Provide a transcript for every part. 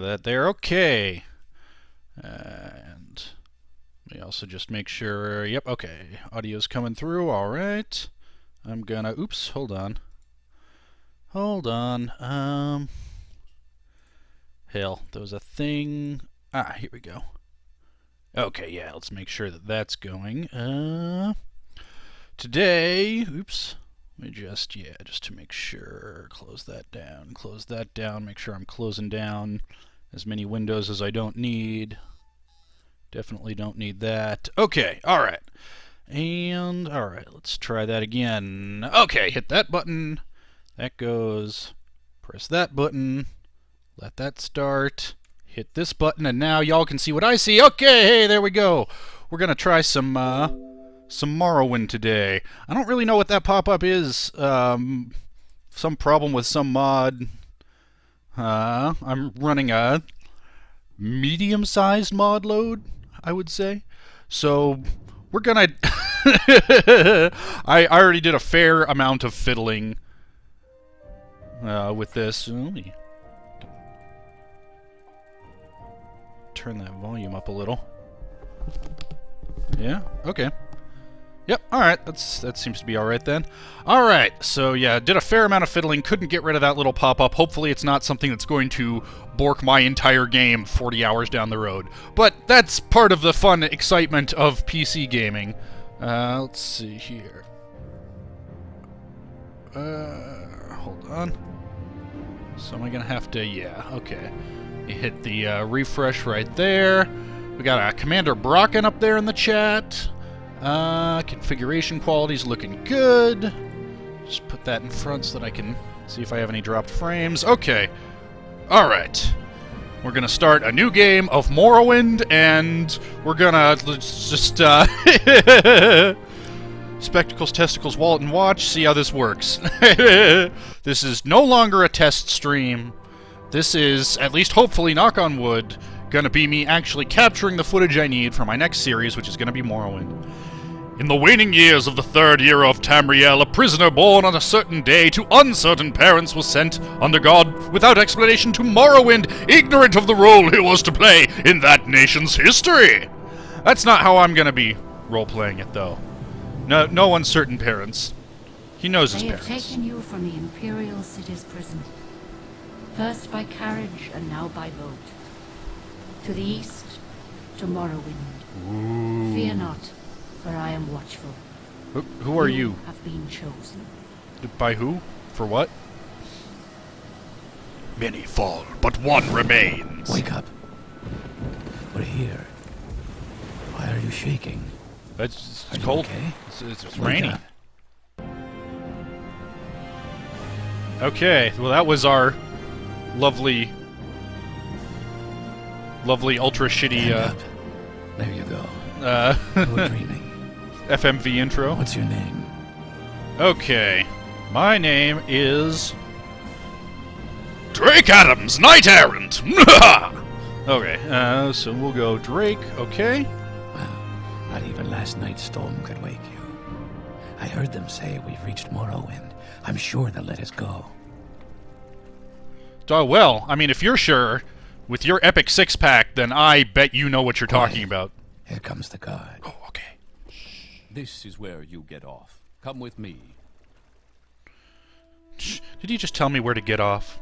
That there, okay. And let me also just make sure, yep, okay. Audio's coming through, alright. I'm gonna, oops, hold on. Hold on, hell, there was a thing. Ah, here we go. Okay, yeah, let's make sure that that's going. Today, oops. Let me just, yeah, just to make sure, close that down, make sure I'm closing down as many windows as I don't need. Definitely don't need that. Okay, alright. And, alright, let's try that again. Okay, hit that button. That goes. Press that button. Let that start. Hit this button, and now y'all can see what I see. Okay, hey, there we go. We're gonna try some Morrowind today. I don't really know what that pop-up is. Some problem with some mod. I'm running a medium-sized mod load, I would say. So we're gonna. I already did a fair amount of fiddling with this. Let me turn that volume up a little. Yeah. Okay. Yep, alright, that seems to be alright then. Alright, so yeah, did a fair amount of fiddling, couldn't get rid of that little pop-up. Hopefully it's not something that's going to bork my entire game 40 hours down the road. But that's part of the fun excitement of PC gaming. Let's see here. Hold on. So am I gonna have to, yeah, okay. You hit the refresh right there. We got a Commander Brocken up there in the chat. Configuration quality's looking good. Just put that in front so that I can see if I have any dropped frames. Okay. Alright. We're gonna start a new game of Morrowind, and we're gonna just, Spectacles, testicles, wallet, and watch, see how this works. This is no longer a test stream. This is, at least hopefully, knock on wood, gonna be me actually capturing the footage I need for my next series, which is gonna be Morrowind. In the waning years of the third era of Tamriel, a prisoner born on a certain day to uncertain parents was sent, under God, without explanation, to Morrowind, ignorant of the role he was to play in that nation's history. That's not how I'm gonna be role-playing it, though. No uncertain parents. He knows his parents. They have taken you from the Imperial city's prison. First by carriage, and now by boat. To the east, to Morrowind. Ooh. Fear not, for I am watchful. Who are you? Have been chosen. By who? For what? Many fall, but one remains. Wake up. We're here. Why are you shaking? It's Are you cold. okay? It's Wake raining. up. Okay, well that was our lovely ultra shitty Stand up. There you go. You were dreaming. FMV intro. What's your name? Okay. My name is Drake Adams, Knight Errant. Okay, so we'll go Drake, okay. Well, not even last night's storm could wake you. I heard them say we've reached Morrowind. I'm sure they'll let us go. Oh, well, I mean, if you're sure, with your epic six-pack, then I bet you know what you're talking about. Here comes the guard. Oh, okay. This is where you get off. Come with me. Did you just tell me where to get off?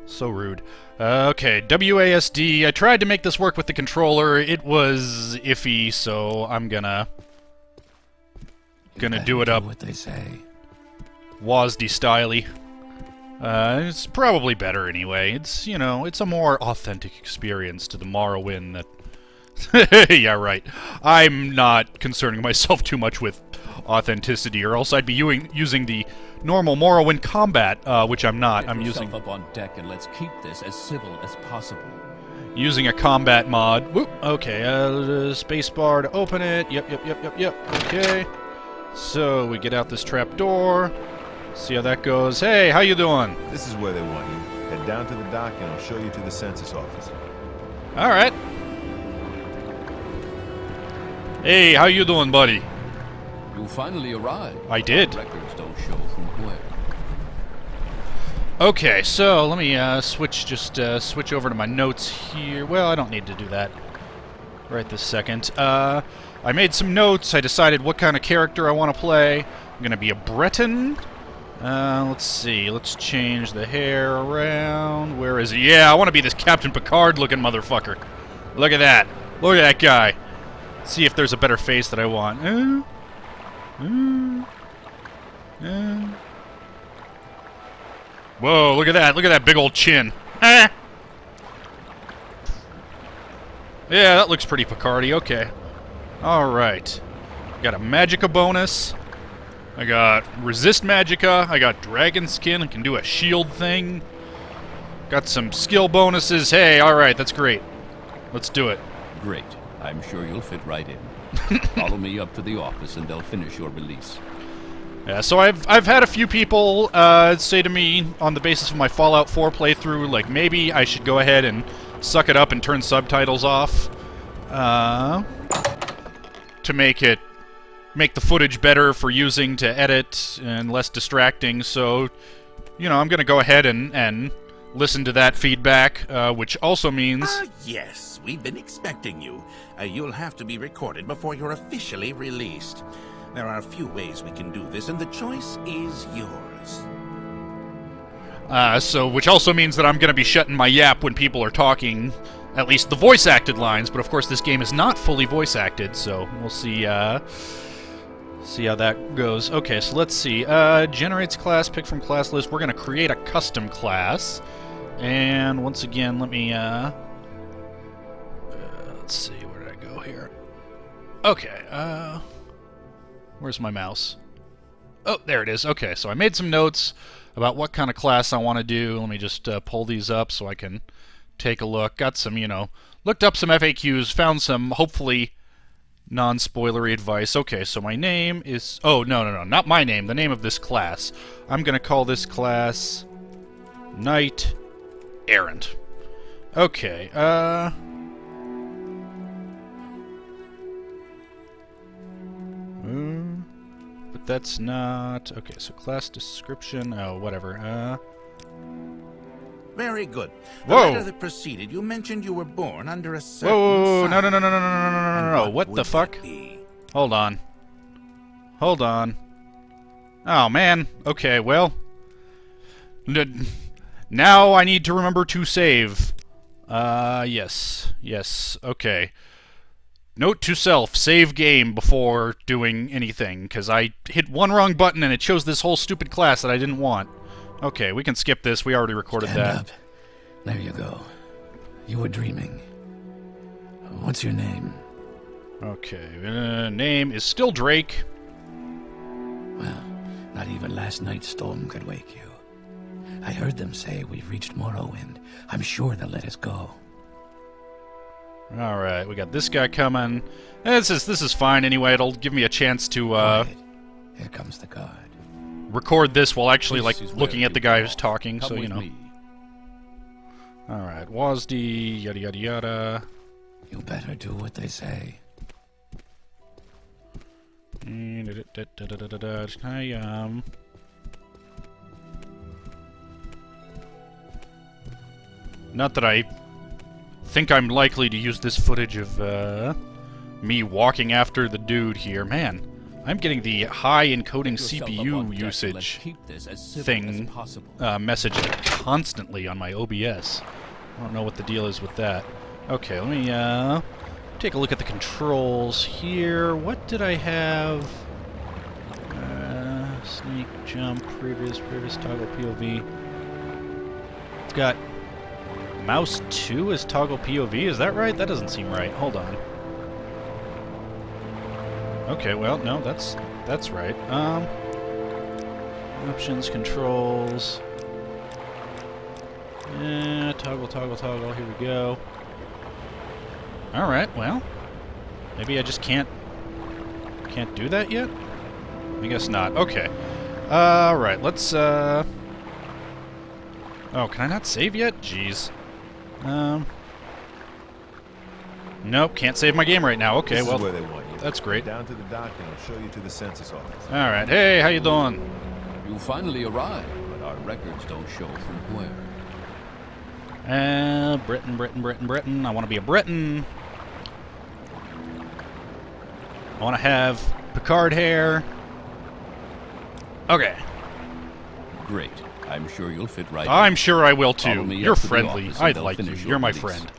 So rude. Okay, WASD. I tried to make this work with the controller. It was iffy, so I'm gonna do it up What they say. WASD-styley. It's probably better anyway. It's, you know, it's a more authentic experience to the Morrowind that... Yeah, right. I'm not concerning myself too much with authenticity, or else I'd be using the normal Morrowind combat, which I'm not. I'm using up on deck and let's keep this as civil as possible. using a combat mod. Whoop. Okay, spacebar to open it. Yep. Okay. So we get out this trap door. See how that goes. Hey, how you doing? This is where they want you. Head down to the dock and I'll show you to the census office. All right. Hey, how you doing, buddy? You finally arrived. I did. Records don't show from where. Okay, so let me switch over to my notes here. Well, I don't need to do that right this second. I made some notes. I decided what kind of character I want to play. I'm gonna be a Breton. Let's see. Let's change the hair around. Where is he? Yeah, I want to be this Captain Picard-looking motherfucker. Look at that. Look at that guy. Let's see if there's a better face that I want. Whoa, look at that. Look at that big old chin. Yeah, that looks pretty Picardy. Okay. Alright. Got a Magicka bonus. I got Resist Magicka. I got Dragon Skin. I can do a shield thing. Got some skill bonuses. Hey, alright, that's great. Let's do it. Great. I'm sure you'll fit right in. Follow me up to the office and they'll finish your release. Yeah, so I've had a few people say to me on the basis of my Fallout 4 playthrough, like, maybe I should go ahead and suck it up and turn subtitles off to make the footage better for using to edit and less distracting. So, you know, I'm going to go ahead and listen to that feedback, which also means... Yes, we've been expecting you. You'll have to be recorded before you're officially released. There are a few ways we can do this, and the choice is yours. Which also means that I'm going to be shutting my yap when people are talking, at least the voice-acted lines, but of course this game is not fully voice-acted, so we'll see how that goes. Okay, so let's see. Generates class, pick from class list. We're going to create a custom class, and once again, let me, let's see, where did I go here? Okay, where's my mouse? Oh, there it is. Okay, so I made some notes about what kind of class I want to do. Let me just pull these up so I can take a look. Got some, you know, looked up some FAQs, found some, hopefully, non-spoilery advice. Okay, so my name is... Oh, no, not my name. The name of this class. I'm going to call this class Knight Errant. Okay, but that's not... Okay, so class description... Oh, whatever. Very good. The Whoa! letter that preceded you mentioned you were born under a certain Whoa! sign. No! What the fuck? Hold on. Hold on. Oh, man. Okay, well... Now I need to remember to save. Yes. Yes, okay. Note to self, save game before doing anything, because I hit one wrong button and it chose this whole stupid class that I didn't want. Okay, we can skip this. We already recorded Stand that. up. There you go. You were dreaming. What's your name? Okay, name is still Drake. Well, not even last night's storm could wake you. I heard them say we've reached Morrowind. I'm sure they'll let us go. Alright, we got this guy coming. This is fine anyway. It'll give me a chance to Quiet. Here comes the guard. record this while actually, This like, is where looking at you the guy belong. who's talking, Come so, you with know. me. Alright, WASD, yada yada yada. You better do what they say. Hi, not that I think I'm likely to use this footage of, me walking after the dude here. Man, I'm getting the high encoding Yourself up on CPU deck and let's usage keep this as civil thing as possible. message constantly on my OBS. I don't know what the deal is with that. Okay, let me take a look at the controls here. What did I have? Sneak, jump, previous toggle POV. It's got mouse 2 as toggle POV. Is that right? That doesn't seem right. Hold on. Okay, well, no, that's right. Options, controls. Toggle. Here we go. Alright, well. Maybe I just can't do that yet? I guess not. Okay. Alright, let's, Oh, can I not save yet? Jeez. Nope, can't save my game right now. Okay, This well, is where they want you. that's great. Down to the dock and I'll show you to the census office. Alright, hey, how you doing? You finally arrived, but but our records don't show from where. Britain. I want to be a Briton. I want to have Picard hair. Okay. Great. I'm sure you'll fit right in. I'm sure I will too. Follow me You're up to the friendly. office I and they'll like you. finish your You're my release. friend.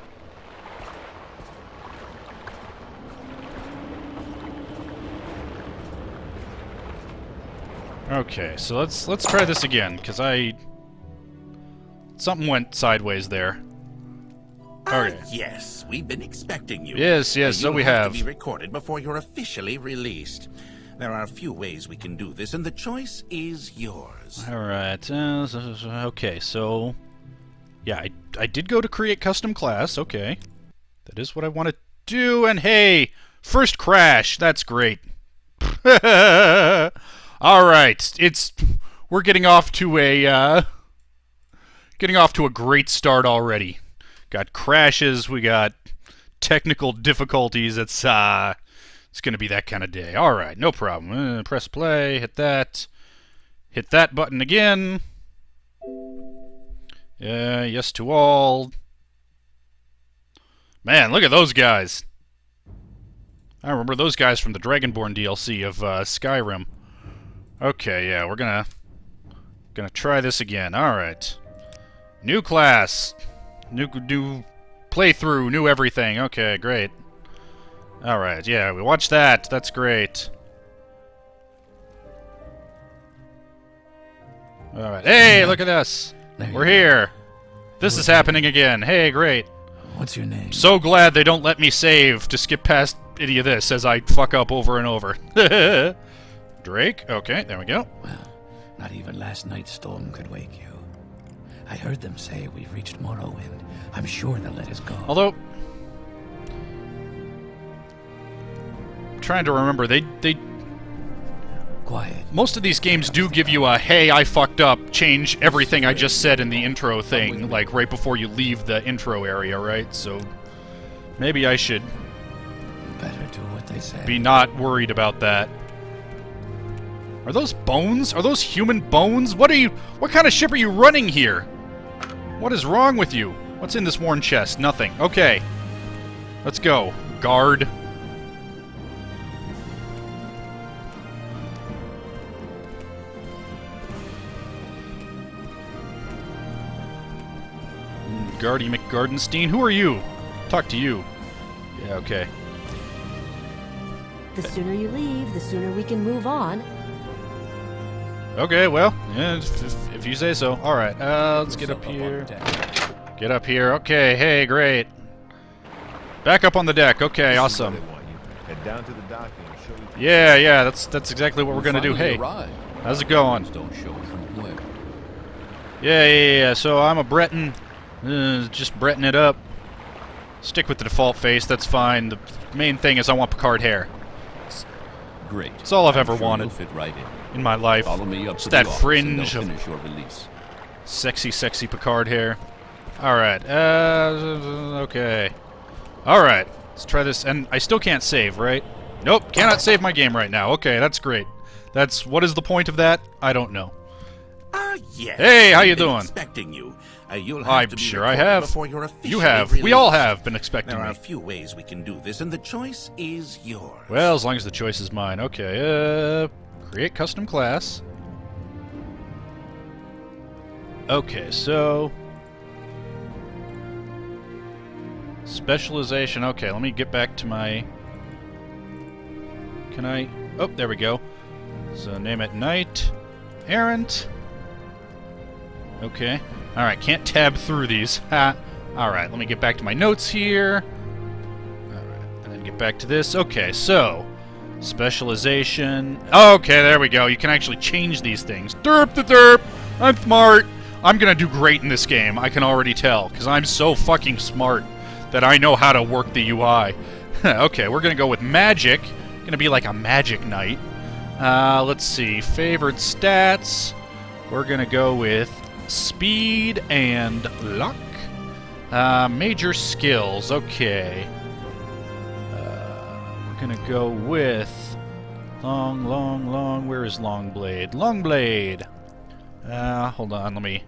Okay, so let's try this again, because something went sideways there. Okay. Yes, we've been expecting you. Yes, so You'll we have have. to be recorded before you're officially released. There are a few ways we can do this, and the choice is yours. Alright, okay, so... Yeah, I did go to create custom class, okay. That is what I want to do, and hey! First crash! That's great. Alright, we're getting off to a great start already. Got crashes, we got technical difficulties, it's gonna be that kind of day. Alright, no problem. Press play, hit that button again. Yes to all. Man, look at those guys. I remember those guys from the Dragonborn DLC of Skyrim. Okay, yeah, we're gonna try this again. Alright. New class. New playthrough, new everything. Okay, great. Alright, yeah, we watched that. That's great. Alright. Hey, look at us. We're here. This is happening again. Hey, great. What's your name? So glad they don't let me save to skip past any of this as I fuck up over and over. Drake? Okay, there we go. Well, not even last night's storm could wake you. I heard them say we've reached Morrowind. I'm sure they'll let us go. Although, I'm trying to remember, they Quiet. most of these games do give you a, hey, I fucked up, change everything I just said in the intro thing, like right before you leave the intro area, right? So maybe I should Better do what they say. be not worried about that. Are those bones? Are those human bones? What kind of ship are you running here? What is wrong with you? What's in this worn chest? Nothing. Okay. Let's go. Guard. Guardy McGardenstein? Who are you? Talk to you. Yeah, okay. The sooner you leave, the sooner we can move on. Okay, well, yeah, if you say so. Alright, let's get up here. Get up here. Okay, hey, great. Back up on the deck. Okay, awesome. Head down to the dock and I'll show you. Yeah, that's exactly what we're gonna do. Hey, Arrived. how's it going? Don't show from where. Yeah. So I'm a Breton. Just Breton it up. Stick with the default face. That's fine. The main thing is I want Picard hair. Great. It's all I've I'm ever sure wanted you'll fit right in. my life. Follow me up Just to that the office fringe and of they'll finish your release. sexy Picard hair. Alright, okay. Alright, let's try this. And I still can't save, right? Nope, cannot save my game right now. Okay, that's great. What is the point of that? I don't know. Yes. Hey, how you we've been doing? Expecting you. You'll have I'm to be sure I recorded have. before you're officially You have. We all released. have been expecting There are me. a few ways we can do this, and the choice is yours. Well, as long as the choice is mine. Okay, create custom class. Okay, so... Specialization. Okay, let me get back to my... Can I... Oh, there we go. So name it Knight Errant. Okay. Alright, can't tab through these. Ha. Alright, let me get back to my notes here. Alright, and then get back to this. Okay, so... Specialization. Okay, there we go. You can actually change these things. Derp the derp! I'm smart! I'm gonna do great in this game, I can already tell, because I'm so fucking smart that I know how to work the UI. Okay, we're gonna go with magic. Gonna be like a magic knight. Let's see. Favored stats. We're gonna go with speed and luck. Major skills. Okay. We're gonna go with long. Where is Longblade? Longblade. Hold on, let me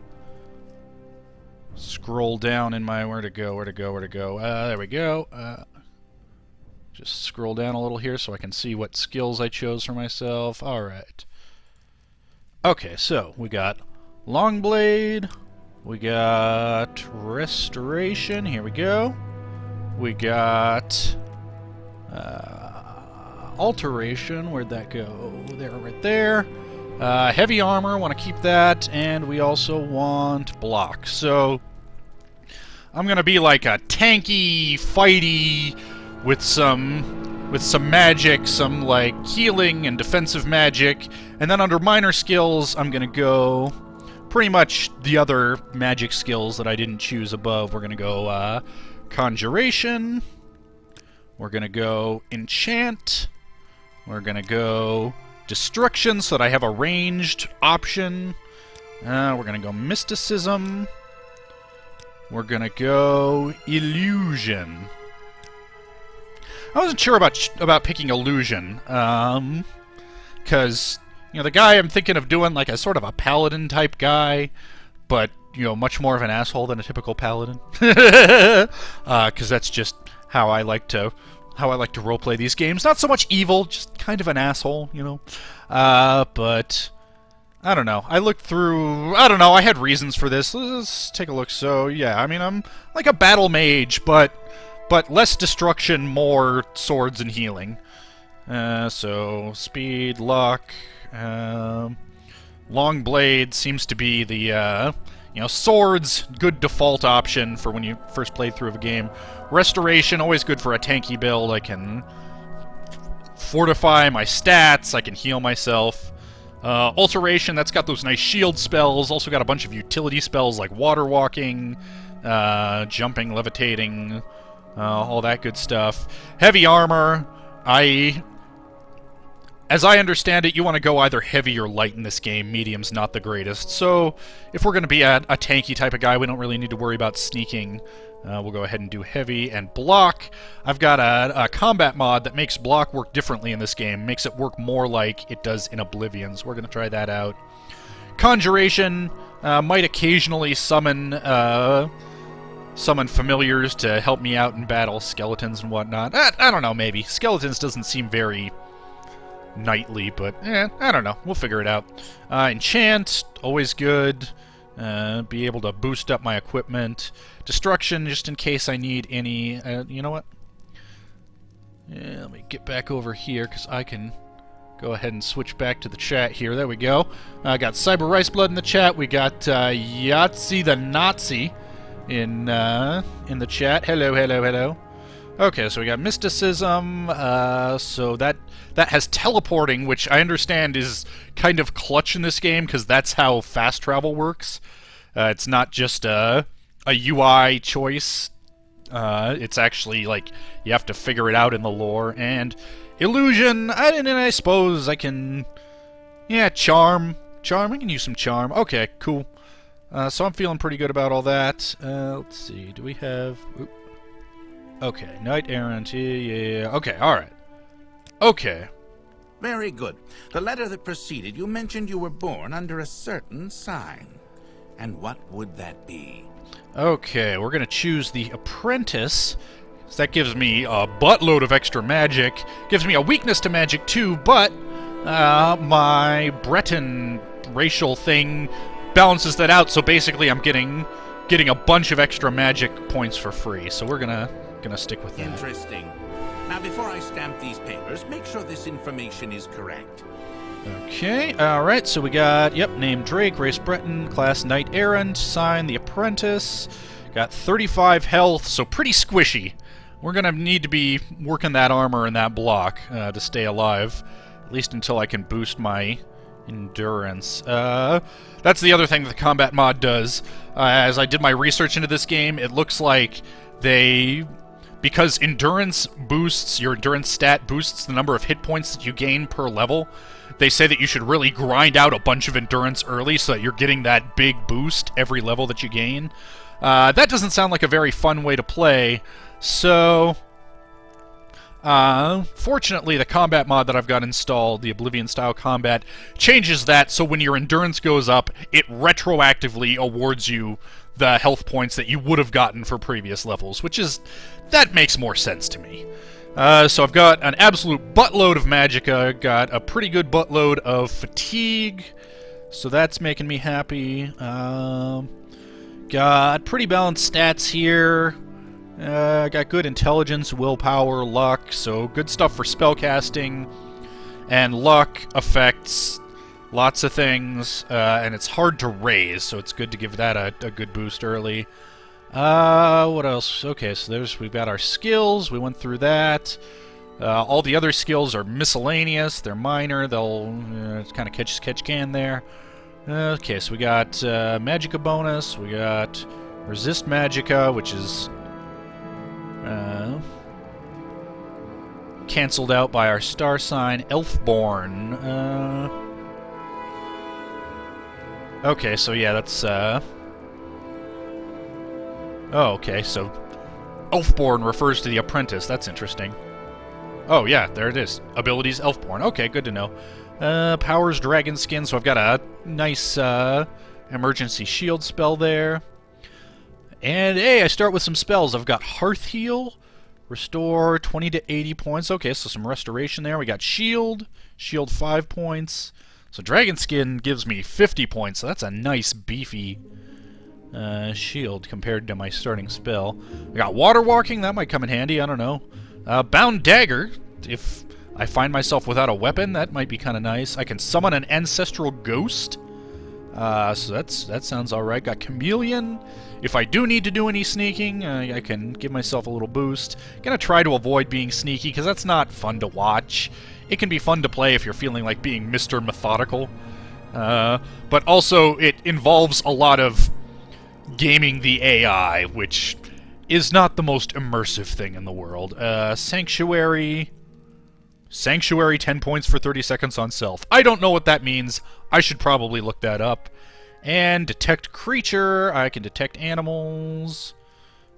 scroll down in my... Where to go? There we go. Just scroll down a little here so I can see what skills I chose for myself. Alright. Okay, so we got Longblade, we got Restoration, here we go. We got Alteration, where'd that go? There, right there. Heavy Armor, want to keep that, and we also want Block. So, I'm gonna be like a tanky, fighty, with some magic, some like healing and defensive magic, and then under minor skills, I'm gonna go pretty much the other magic skills that I didn't choose above. We're gonna go Conjuration, we're gonna go Enchant, we're gonna go Destruction so that I have a ranged option, we're gonna go Mysticism, we're gonna go Illusion. I wasn't sure about picking Illusion, because, you know, the guy I'm thinking of doing, like, a sort of a paladin type guy, but, you know, much more of an asshole than a typical paladin. Because that's just how I like to roleplay these games. Not so much evil, just kind of an asshole, you know. But I don't know. I looked through... I don't know, I had reasons for this. Let's take a look. So, yeah, I mean, I'm like a battle mage, but less destruction, more swords and healing. So, speed, luck, long blade seems to be the, you know, swords, good default option for when you first play through a game. Restoration, always good for a tanky build. I can fortify my stats, I can heal myself. Alteration, that's got those nice shield spells, also got a bunch of utility spells like water walking, jumping, levitating, all that good stuff. Heavy armor, as I understand it, you want to go either heavy or light in this game. Medium's not the greatest. So, if we're going to be a tanky type of guy, we don't really need to worry about sneaking. We'll go ahead and do heavy and block. I've got a combat mod that makes block work differently in this game. Makes it work more like it does in Oblivion, so we're going to try that out. Conjuration might occasionally summon familiars to help me out in battle, skeletons and whatnot. I don't know, maybe. Skeletons doesn't seem very knightly, but I don't know. We'll figure it out. Enchant, always good. Be able to boost up my equipment. Destruction, just in case I need any... you know what? Yeah, let me get back over here, because I can go ahead and switch back to the chat here. There we go. I got Cyber Rice Blood in the chat. We got Yahtzee the Nazi in the chat. Hello, hello, hello. Okay, so we got Mysticism, so that has teleporting, which I understand is kind of clutch in this game, because that's how fast travel works. It's not just a UI choice. It's actually, like, you have to figure it out in the lore. And Illusion, I suppose I can... Yeah, Charm. I can use some Charm. Okay, cool. So I'm feeling pretty good about all that. Let's see, do we have... Oop. Okay, Knight Errant, yeah. Okay, alright. Okay. Very good. The letter that preceded you mentioned you were born under a certain sign. And what would that be? Okay, we're gonna choose the Apprentice. So that gives me a buttload of extra magic. Gives me a weakness to magic too, but my Breton racial thing balances that out, so basically I'm getting a bunch of extra magic points for free. So we're gonna stick with that. Interesting. Now, before I stamp these papers, make sure this information is correct. Okay, alright, so we got, name Drake, race Breton, class Knight Errant, sign the Apprentice, got 35 health, so pretty squishy. We're gonna need to be working that armor and that block to stay alive, at least until I can boost my endurance. That's the other thing that the combat mod does. As I did my research into this game, it looks like because endurance boosts, your endurance stat boosts the number of hit points that you gain per level, they say that you should really grind out a bunch of endurance early so that you're getting that big boost every level that you gain. That doesn't sound like a very fun way to play, so Fortunately, the combat mod that I've got installed, the Oblivion-style combat, changes that so when your endurance goes up, it retroactively awards you the health points that you would have gotten for previous levels, that makes more sense to me. So I've got an absolute buttload of magicka, got a pretty good buttload of fatigue, so that's making me happy. Got pretty balanced stats here. Got good intelligence, willpower, luck, so good stuff for spellcasting. And luck affects lots of things, and it's hard to raise, so it's good to give that a good boost early. What else? Okay, so we've got our skills, we went through that. All the other skills are miscellaneous, they're minor, they'll kind of catch can there. Okay, so we got magicka bonus, we got resist magicka, which is cancelled out by our star sign, Elfborn. Okay, so yeah, that's oh, okay, so Elfborn refers to the apprentice, that's interesting. Oh yeah, there it is. Abilities Elfborn. Okay, good to know. Powers Dragon Skin, so I've got a nice emergency shield spell there. And hey, I start with some spells. I've got Hearth Heal, restore 20 to 80 points. Okay, so some restoration there. We got Shield, Shield 5 points. So Dragon Skin gives me 50 points, so that's a nice beefy shield compared to my starting spell. I got Water Walking, that might come in handy, I don't know. Bound Dagger, if I find myself without a weapon, that might be kind of nice. I can summon an Ancestral Ghost, so that sounds alright. Got Chameleon. If I do need to do any sneaking, I can give myself a little boost. Gonna try to avoid being sneaky, because that's not fun to watch. It can be fun to play if you're feeling like being Mr. Methodical. But also, it involves a lot of gaming the AI, which is not the most immersive thing in the world. Sanctuary... Sanctuary, 10 points for 30 seconds on self. I don't know what that means. I should probably look that up. And Detect Creature. I can detect animals.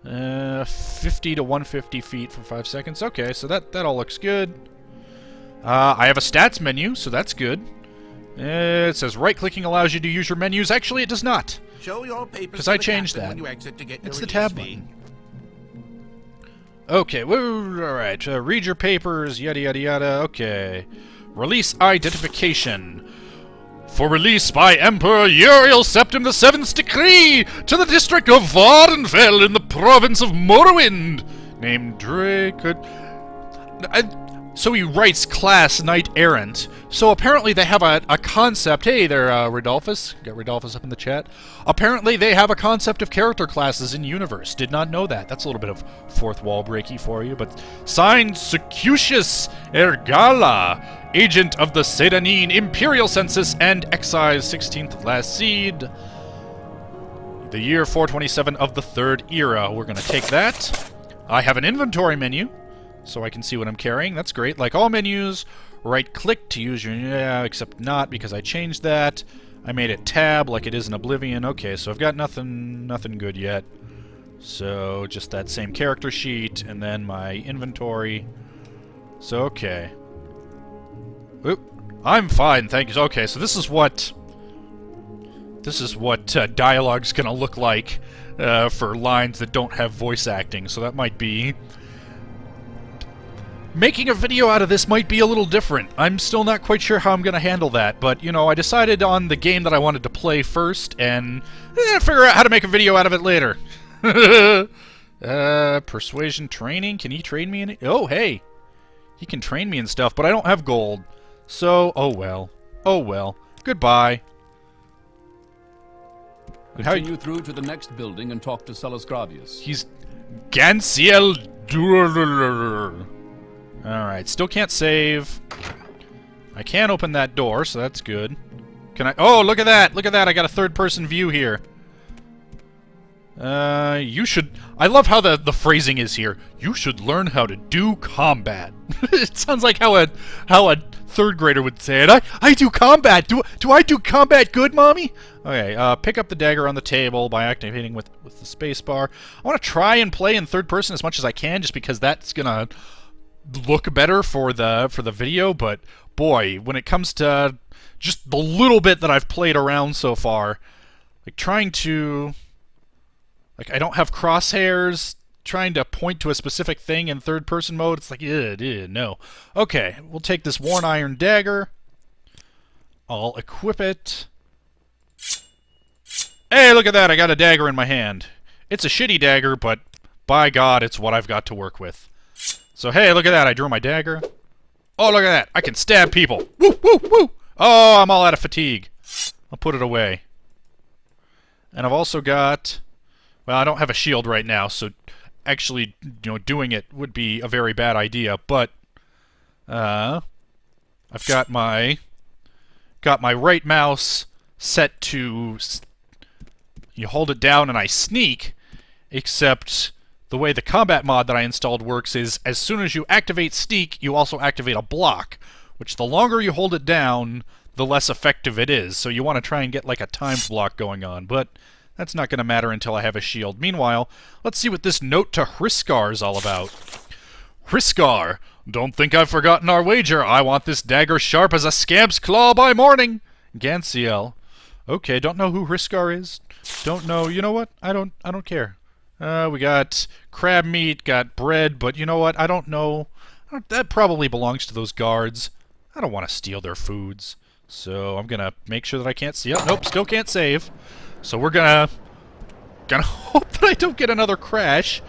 50 to 150 feet for 5 seconds. Okay, so that all looks good. I have a stats menu, so that's good. It says right-clicking allows you to use your menus. Actually, it does not. Show your papers because to I the changed captain that. when you exit to get your It's the release tab fee. button. Okay, alright. Read your papers, yada yada yada. Okay. Release identification. For release by Emperor Uriel Septim the Seventh's decree to the district of Vardenfell in the province of Morrowind. Named Drake. So he writes class Knight Errant. So apparently they have a concept. Hey there, Rodolphus. Got Rodolphus up in the chat. Apparently they have a concept of character classes in universe. Did not know that. That's a little bit of fourth wall breaky for you. But signed Secucius Ergala, agent of the Seyda Neen Imperial Census and Excise 16th of Last Seed. The year 427 of the Third Era. We're going to take that. I have an inventory menu, so I can see what I'm carrying. That's great. Like all menus, right-click to use your... Yeah, except not, because I changed that. I made it tab like it is in Oblivion. Okay, so I've got nothing good yet. So, just that same character sheet, and then my inventory. So, okay. Oop. I'm fine, thank you. Okay, so this is what dialogue's gonna look like for lines that don't have voice acting, so that might be... Making a video out of this might be a little different. I'm still not quite sure how I'm gonna handle that, but, you know, I decided on the game that I wanted to play first, and figure out how to make a video out of it later. Persuasion training? Can he train me in it? Oh, hey! He can train me in stuff, but I don't have gold. So, oh well. Oh well. Goodbye. Continue through to the next building and talk to Celes Gravius. He's Gansiel Durr. Alright, still can't save. I can open that door, so that's good. Can I... Oh, look at that! Look at that! I got a third-person view here. You should... I love how the phrasing is here. You should learn how to do combat. It sounds like how a third grader would say it. I do combat! Do I do combat good, Mommy? Okay, pick up the dagger on the table by activating with the spacebar. I want to try and play in third person as much as I can, just because that's gonna look better for the video, but boy, when it comes to just the little bit that I've played around so far, like trying to, like, I don't have crosshairs, trying to point to a specific thing in third-person mode, it's like, no. Okay, we'll take this worn iron dagger. I'll equip it. Hey, look at that, I got a dagger in my hand. It's a shitty dagger, but by God, it's what I've got to work with. So, hey, look at that, I drew my dagger. Oh, look at that, I can stab people. Woo, woo, woo! Oh, I'm all out of fatigue. I'll put it away. And I've also got... Well, I don't have a shield right now, so actually, doing it would be a very bad idea, but... I've got my right mouse set to... You hold it down and I sneak, except the way the combat mod that I installed works is as soon as you activate sneak, you also activate a block, which the longer you hold it down, the less effective it is. So you want to try and get like a timed block going on, but that's not going to matter until I have a shield. Meanwhile, let's see what this note to Hriscar is all about. Hriscar, don't think I've forgotten our wager. I want this dagger sharp as a scamp's claw by morning. Gansiel. Okay, don't know who Hriscar is. Don't know. You know what? I don't care. We got crab meat, got bread, but you know what? I don't know. That probably belongs to those guards. I don't want to steal their foods. So I'm gonna make sure that I can't see. Oh, nope, still can't save. So we're gonna hope that I don't get another crash.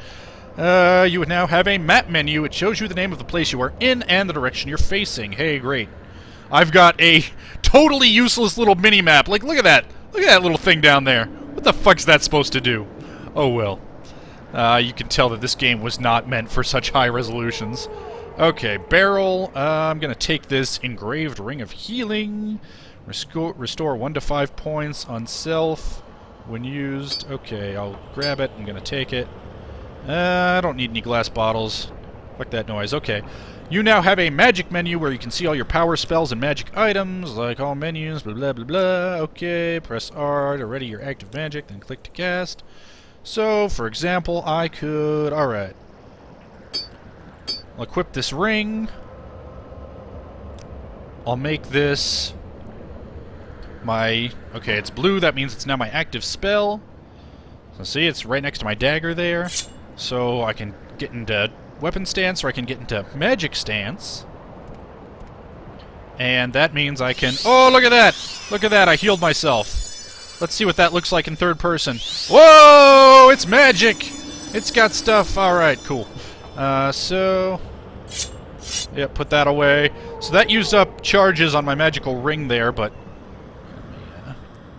You would now have a map menu. It shows you the name of the place you are in and the direction you're facing. Hey, great. I've got a totally useless little mini-map. Like, look at that. Look at that little thing down there. What the fuck's that supposed to do? Oh, well. You can tell that this game was not meant for such high resolutions. Okay, barrel. I'm going to take this engraved ring of healing. Restore 1 to 5 points on self when used. Okay, I'll grab it. I'm going to take it. I don't need any glass bottles. Fuck that noise. Okay. You now have a magic menu where you can see all your power spells and magic items, like all menus, blah blah blah blah. Okay, press R to ready your active magic, then click to cast. So, for example, I could... Alright. I'll equip this ring. I'll make this my... Okay, it's blue, that means it's now my active spell. So see, it's right next to my dagger there. So I can get into weapon stance, or I can get into magic stance. And that means I can... Oh, look at that! Look at that, I healed myself. Let's see what that looks like in third person. Whoa! It's magic! It's got stuff. Alright, cool. So... Yep, put that away. So that used up charges on my magical ring there, but...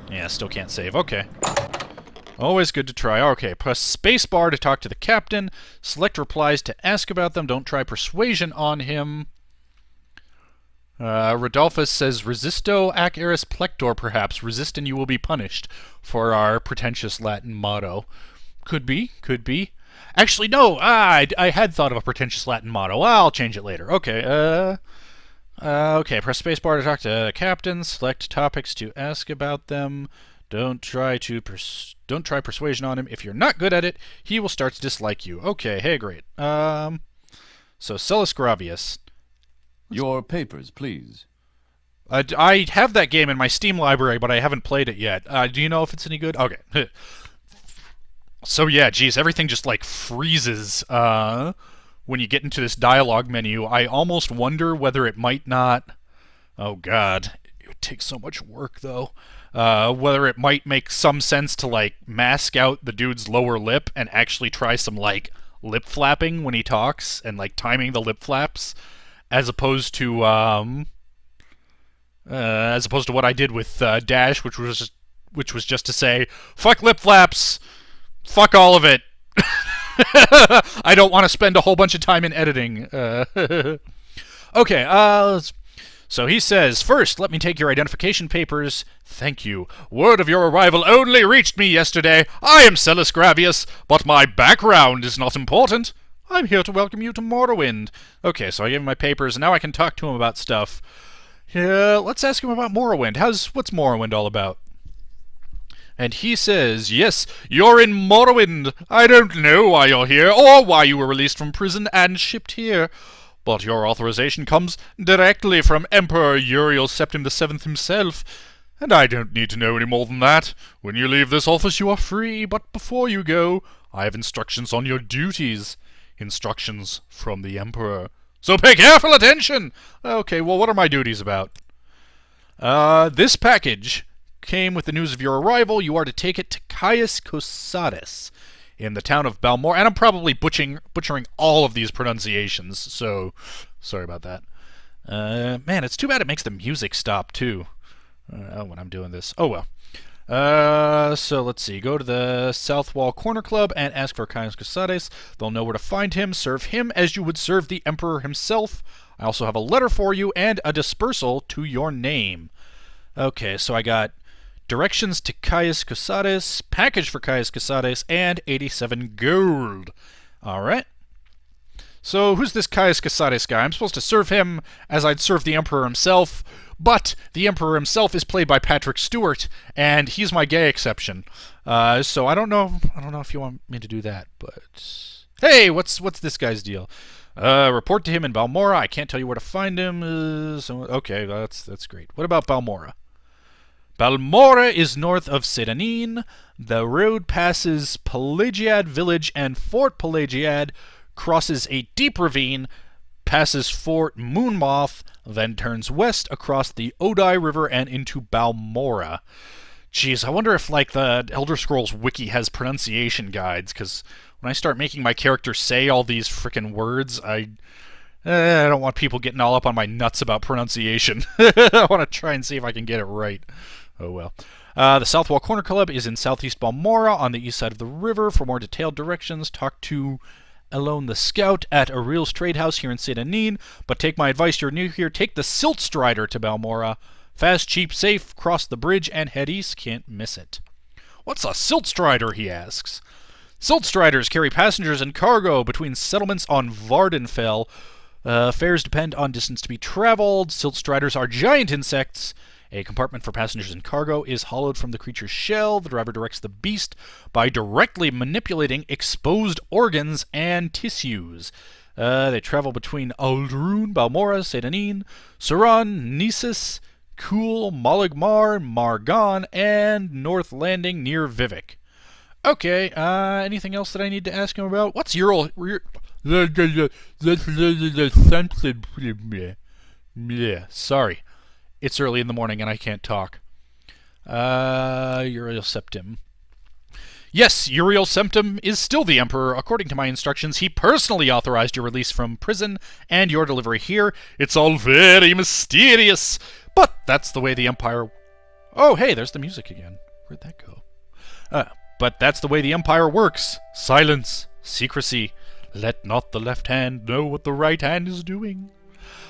Yeah, still can't save. Okay. Always good to try. Okay, press spacebar to talk to the captain. Select replies to ask about them. Don't try persuasion on him. Rodolphus says, Resisto ac eris plector, perhaps. Resist and you will be punished, for our pretentious Latin motto. Could be, could be. Actually, no, I had thought of a pretentious Latin motto. I'll change it later. Okay, okay, press spacebar to talk to the captain. Select topics to ask about them. Don't try persuasion on him. If you're not good at it, he will start to dislike you. Okay, hey, great. So Celis Gravius. Your papers, please. I have that game in my Steam library, but I haven't played it yet. Do you know if it's any good? Okay. So yeah, geez, everything just like freezes when you get into this dialogue menu. I almost wonder whether it might not... Oh god, it would take so much work though. Whether it might make some sense to like mask out the dude's lower lip and actually try some like lip flapping when he talks and like timing the lip flaps, as opposed to what I did with Dash, which was just to say fuck lip flaps, fuck all of it. I don't want to spend a whole bunch of time in editing. Okay, so he says, first, let me take your identification papers. Thank you. Word of your arrival only reached me yesterday. I am Celis Gravius, but my background is not important. I'm here to welcome you to Morrowind. Okay, so I gave him my papers, and now I can talk to him about stuff. Yeah, let's ask him about Morrowind. What's Morrowind all about? And he says, yes, you're in Morrowind. I don't know why you're here, or why you were released from prison and shipped here. But your authorization comes directly from Emperor Uriel Septim VII himself, and I don't need to know any more than that. When you leave this office, you are free, but before you go, I have instructions on your duties. Instructions from the Emperor. So pay careful attention! Okay, well, what are my duties about? This package came with the news of your arrival. You are to take it to Caius Cosades in the town of Balmora. And I'm probably butchering all of these pronunciations, so sorry about that. Man, it's too bad it makes the music stop, too, when I'm doing this. Oh, well. So let's see. Go to the South Wall Corner Club and ask for Caius Cosades. They'll know where to find him. Serve him as you would serve the Emperor himself. I also have a letter for you and a dispersal to your name. Okay, so I got directions to Caius Cosades, package for Caius Cosades, and 87 gold. Alright. So who's this Caius Cosades guy? I'm supposed to serve him as I'd serve the Emperor himself, but the Emperor himself is played by Patrick Stewart, and he's my gay exception. So I don't know if you want me to do that, but hey, what's this guy's deal? Report to him in Balmora. I can't tell you where to find him. Okay, that's great. What about Balmora? Balmora is north of Seyda Neen. The road passes Pelagiad Village and Fort Pelagiad, crosses a deep ravine, passes Fort Moonmoth, then turns west across the Odai River and into Balmora. Jeez, I wonder if, like, the Elder Scrolls Wiki has pronunciation guides, because when I start making my character say all these frickin' words, I don't want people getting all up on my nuts about pronunciation. I want to try and see if I can get it right. Oh well. The Southwall Corner Club is in southeast Balmora on the east side of the river. For more detailed directions, talk to Alone the Scout at Aril's Trade House here in Seyda Neen. But take my advice, you're new here, take the Silt Strider to Balmora. Fast, cheap, safe, cross the bridge and head east, can't miss it. What's a Silt Strider, he asks. Silt Striders carry passengers and cargo between settlements on Vardenfell. Fares depend on distance to be traveled. Silt Striders are giant insects. A compartment for passengers and cargo is hollowed from the creature's shell. The driver directs the beast by directly manipulating exposed organs and tissues. They travel between Aldrun, Balmora, Seyda Neen, Suran, Nisus, Kuhl, Maligmar, Margan, and North Landing near Vivek. Okay, anything else that I need to ask him about? What's Ural... Sorry. It's early in the morning and I can't talk. Uriel Septim. Yes, Uriel Septim is still the Emperor. According to my instructions, he personally authorized your release from prison and your delivery here. It's all very mysterious, but that's the way the Empire... Oh, hey, there's the music again. Where'd that go? But that's the way the Empire works. Silence, secrecy. Let not the left hand know what the right hand is doing.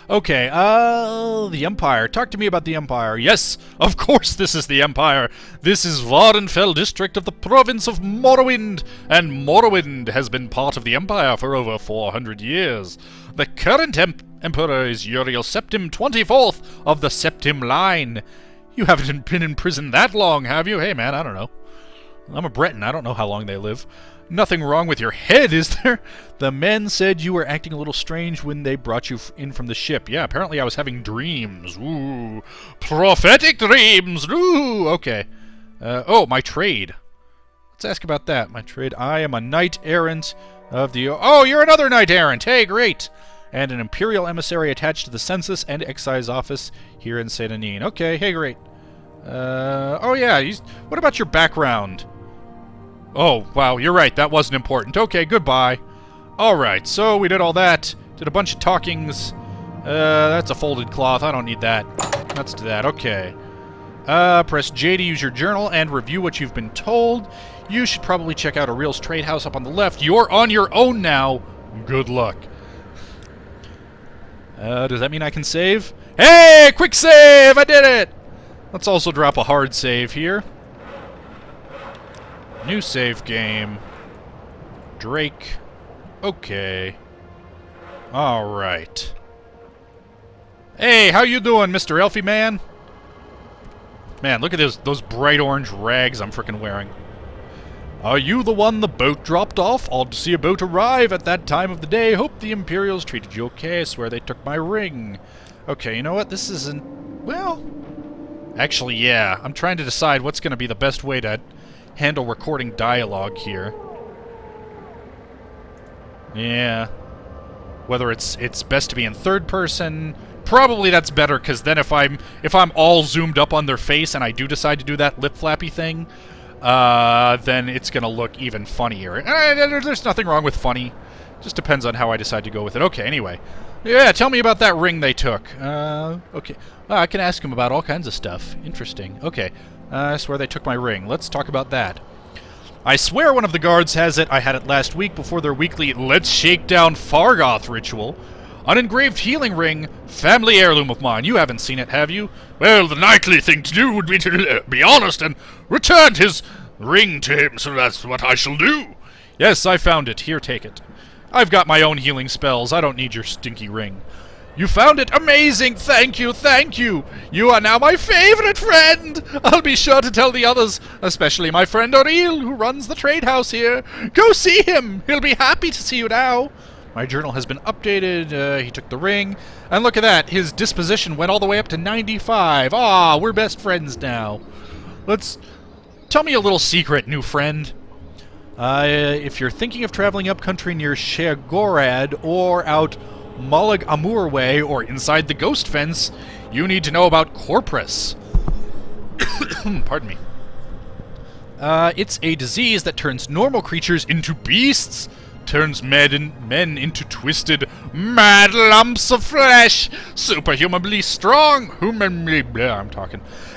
Okay, the Empire. Talk to me about the Empire. Yes, of course this is the Empire. This is Vardenfell district of the province of Morrowind, and Morrowind has been part of the Empire for over 400 years. The current Emperor is Uriel Septim, 24th of the Septim line. You haven't been in prison that long, have you? Hey man, I don't know. I'm a Breton, I don't know how long they live. Nothing wrong with your head, is there? The men said you were acting a little strange when they brought you in from the ship. Yeah, apparently I was having dreams. Ooh, prophetic dreams. Ooh, okay. Oh, my trade. Let's ask about that. My trade. I am a knight-errant of the... Oh, you're another knight-errant. Hey, great. And an imperial emissary attached to the census and excise office here in Seyda Neen. Okay, hey, great. Oh, yeah. What about your background? Oh, wow, you're right. That wasn't important. Okay, goodbye. Alright, so we did all that. Did a bunch of talkings. That's a folded cloth. I don't need that. Let's do that. Okay. Press J to use your journal and review what you've been told. You should probably check out Aril's Trade House up on the left. You're on your own now. Good luck. Does that mean I can save? Hey! Quick save! I did it! Let's also drop a hard save here. New save game. Drake. Okay. Alright. Hey, how you doing, Mr. Elfie Man? Man, look at those bright orange rags I'm frickin' wearing. Are you the one the boat dropped off? Odd to see a boat arrive at that time of the day. Hope the Imperials treated you okay. I swear they took my ring. Okay, you know what? This isn't... Well... Actually, yeah. I'm trying to decide what's going to be the best way to handle recording dialogue here. Yeah. Whether it's best to be in third person... Probably that's better, because then if I'm all zoomed up on their face and I do decide to do that lip flappy thing, then it's gonna look even funnier. There's nothing wrong with funny. Just depends on how I decide to go with it. Okay, anyway. Yeah, tell me about that ring they took. Okay. Well, I can ask him about all kinds of stuff. Interesting. Okay. I swear they took my ring. Let's talk about that. I swear one of the guards has it. I had it last week before their weekly Let's Shake Down Fargoth ritual. An engraved healing ring, family heirloom of mine. You haven't seen it, have you? Well, the knightly thing to do would be to be honest and return his ring to him, so that's what I shall do. Yes, I found it. Here, take it. I've got my own healing spells. I don't need your stinky ring. You found it? Amazing! Thank you, thank you! You are now my favorite friend! I'll be sure to tell the others, especially my friend O'Neill, who runs the trade house here. Go see him! He'll be happy to see you now. My journal has been updated. He took the ring. And look at that. His disposition went all the way up to 95. Ah, we're best friends now. Tell me a little secret, new friend. If you're thinking of traveling up country near Sheagorad or out Molag Amur way or inside the Ghost Fence, you need to know about Corpus. Pardon me. It's a disease that turns normal creatures into beasts. Turns men into twisted, mad lumps of flesh, superhumanly strong,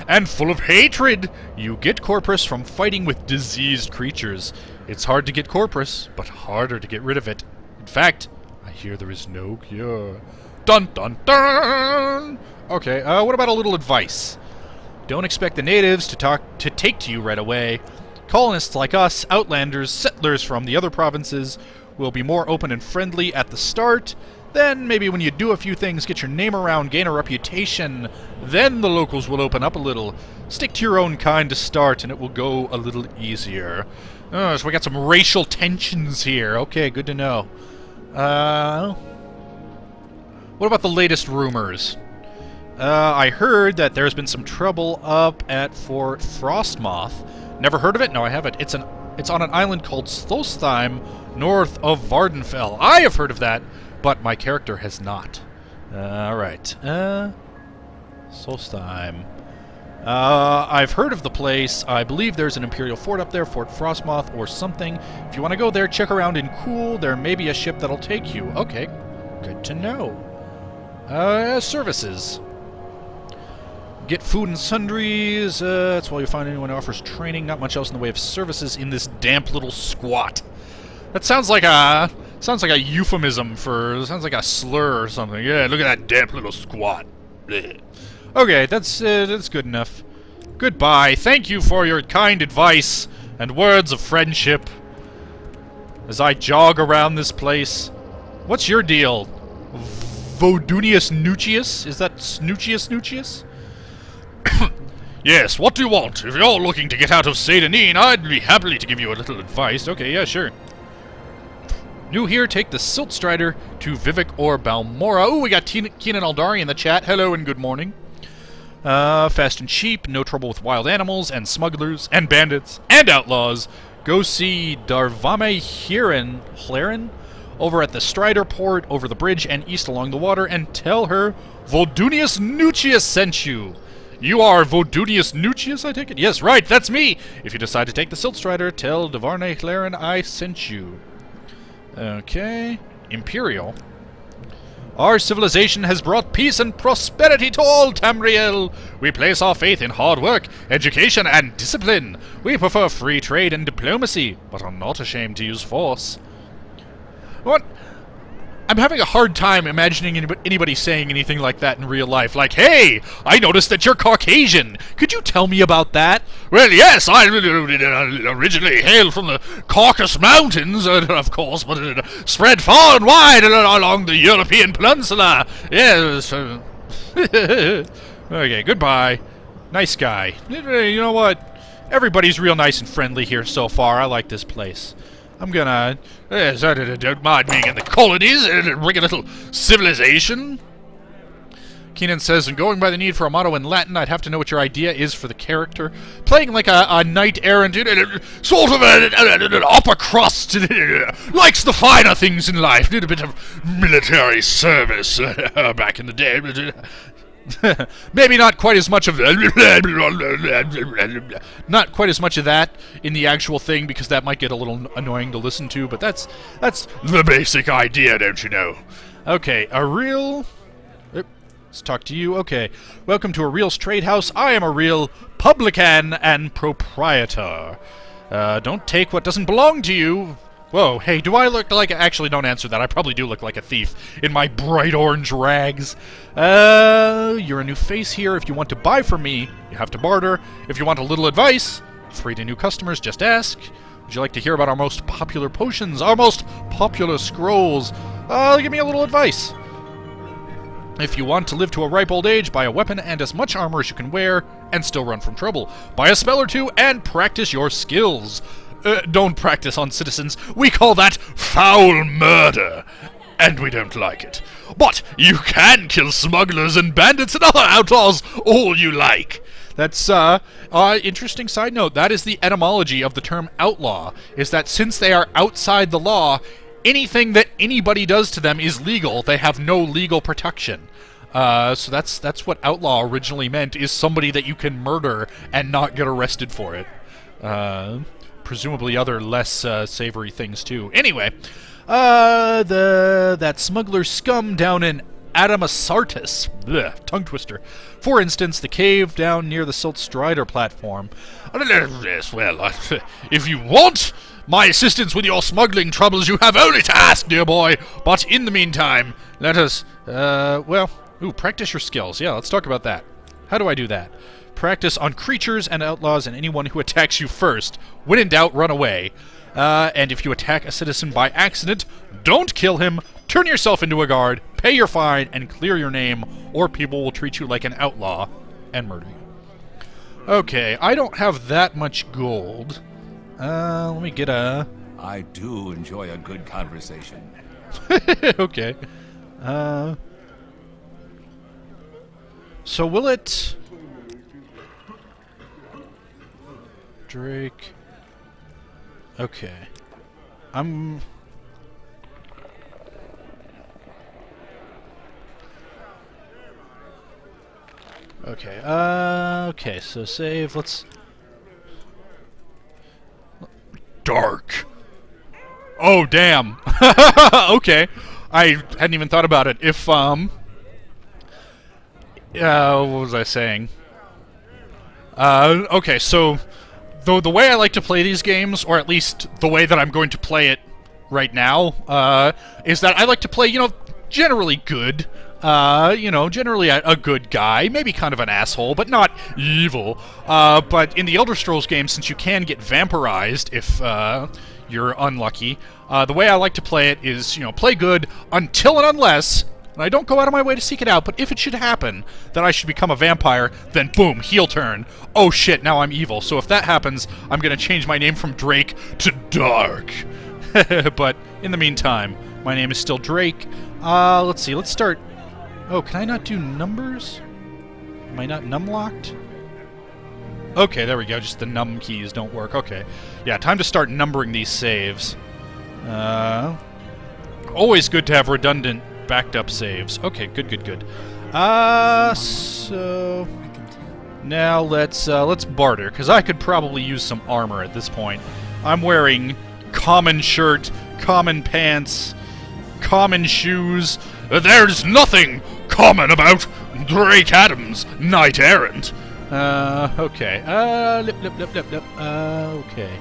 and full of hatred. You get Corpus from fighting with diseased creatures. It's hard to get Corpus, but harder to get rid of it. In fact, I hear there is no cure. Dun dun dun! Okay, what about a little advice? Don't expect the natives to take to you right away. Colonists like us, outlanders, settlers from the other provinces, will be more open and friendly at the start. Then, maybe when you do a few things, get your name around, gain a reputation, then the locals will open up a little. Stick to your own kind to start, and it will go a little easier. Oh, so we got some racial tensions here. Okay, good to know. What about the latest rumors? I heard that there's been some trouble up at Fort Frostmoth. Never heard of it? No, I haven't. It's on an island called Slostheim, north of Vardenfell. I have heard of that, but my character has not. Alright. Solstheim. I've heard of the place. I believe there's an Imperial fort up there, Fort Frostmoth or something. If you want to go there, check around in Cool. There may be a ship that'll take you. Okay. Good to know. Services. Get food and sundries. That's why you find anyone who offers training. Not much else in the way of services in this damp little squat. That sounds like a euphemism for... Sounds like a slur or something. Yeah, look at that damp little squat. Blech. Okay, that's good enough. Goodbye. Thank you for your kind advice and words of friendship. As I jog around this place. What's your deal? Vodunius Nucius? Is that Snucius? Yes, what do you want? If you're looking to get out of Seyda Neen, I'd be happy to give you a little advice. Okay, yeah, sure. New here, take the Silt Strider to Vivek or Balmora. Ooh, we got Keenan Aldari in the chat. Hello and good morning. Fast and cheap, no trouble with wild animals and smugglers and bandits and outlaws. Go see Darvame Hlaren over at the Strider port, over the bridge and east along the water, and tell her Vodunius Nucius sent you. You are Vodunius Nucius, I take it? Yes, right, that's me! If you decide to take the Silt Strider, tell Darvame Hlaren I sent you. Okay. Imperial. Our civilization has brought peace and prosperity to all Tamriel. We place our faith in hard work, education, and discipline. We prefer free trade and diplomacy, but are not ashamed to use force. What? I'm having a hard time imagining anybody saying anything like that in real life. Like, hey, I noticed that you're Caucasian. Could you tell me about that? Well, yes, I originally hail from the Caucasus Mountains, of course, but it spread far and wide along the European peninsula. Yes. Okay, goodbye. Nice guy. You know what? Everybody's real nice and friendly here so far. I like this place. I'm gonna... don't mind being in the colonies and bring a little civilization. Keenan says, and going by the need for a motto in Latin, I'd have to know what your idea is for the character. Playing like a knight-errant, sort of an upper crust, likes the finer things in life, did a bit of military service back in the day. Maybe not quite as much of not quite as much of that in the actual thing, because that might get a little annoying to listen to, but that's the basic idea, don't you know? Okay, a real... Let's talk to you. Okay. Welcome to a real trade house. I am a real publican and proprietor. Don't take what doesn't belong to you. Whoa, hey, do I look like... Actually, don't answer that. I probably do look like a thief in my bright orange rags. You're a new face here. If you want to buy from me, you have to barter. If you want a little advice, free to new customers, just ask. Would you like to hear about our most popular potions, our most popular scrolls? Give me a little advice. If you want to live to a ripe old age, buy a weapon and as much armor as you can wear and still run from trouble. Buy a spell or two and practice your skills. Don't practice on citizens. We call that foul murder, and we don't like it. But you can kill smugglers and bandits and other outlaws all you like. That's, interesting side note. That is the etymology of the term outlaw, is that since they are outside the law, anything that anybody does to them is legal. They have no legal protection. So that's what outlaw originally meant, is somebody that you can murder and not get arrested for it. Presumably other less savory things too. Anyway, that smuggler scum down in Adamasartus. Blech, tongue twister. For instance, the cave down near the Silt Strider platform. Yes, well, if you want my assistance with your smuggling troubles, you have only to ask, dear boy. But in the meantime, let us, practice your skills. Yeah, let's talk about that. How do I do that? Practice on creatures and outlaws and anyone who attacks you first. When in doubt, run away. And if you attack a citizen by accident, don't kill him. Turn yourself into a guard, pay your fine, and clear your name, or people will treat you like an outlaw and murder you. Okay, I don't have that much gold. Let me get a... I do enjoy a good conversation. Okay. So will it... Drake... Okay. Okay, so save, let's... Dark! Oh, damn! Okay. I hadn't even thought about it. If, what was I saying? Okay, so... The way I like to play these games, or at least the way that I'm going to play it right now, is that I like to play, generally good. Generally a good guy, maybe kind of an asshole, but not evil. But in the Elder Scrolls games, since you can get vampirized if you're unlucky, the way I like to play it is, play good until and unless, and I don't go out of my way to seek it out, but if it should happen that I should become a vampire, then boom, heel turn. Oh shit, now I'm evil. So if that happens, I'm gonna change my name from Drake to Dark. But in the meantime, my name is still Drake. Let's see, let's start... Oh, can I not do numbers? Am I not num-locked? Okay, there we go. Just the num keys don't work. Okay. Yeah, time to start numbering these saves. Always good to have redundant backed up saves. Okay, good. So... Now let's barter, because I could probably use some armor at this point. I'm wearing common shirt, common pants, common shoes. There's nothing common about Drake Adams, Knight Errant. Okay. Okay.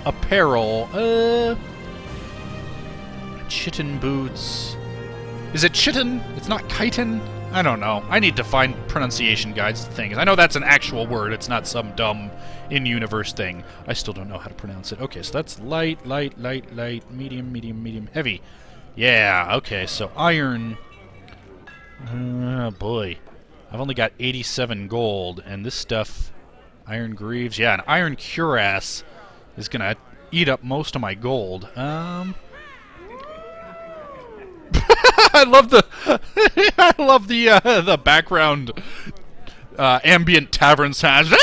Apparel. Chitin boots. Is it chitin? It's not chitin? I don't know. I need to find pronunciation guides to things. I know that's an actual word. It's not some dumb in-universe thing. I still don't know how to pronounce it. Okay, so that's light, medium, heavy. Yeah, okay, so iron. Oh, boy. I've only got 87 gold, and this stuff Iron Greaves. Yeah, an Iron Cuirass is gonna eat up most of my gold. I love the I love the background ambient tavern sounds.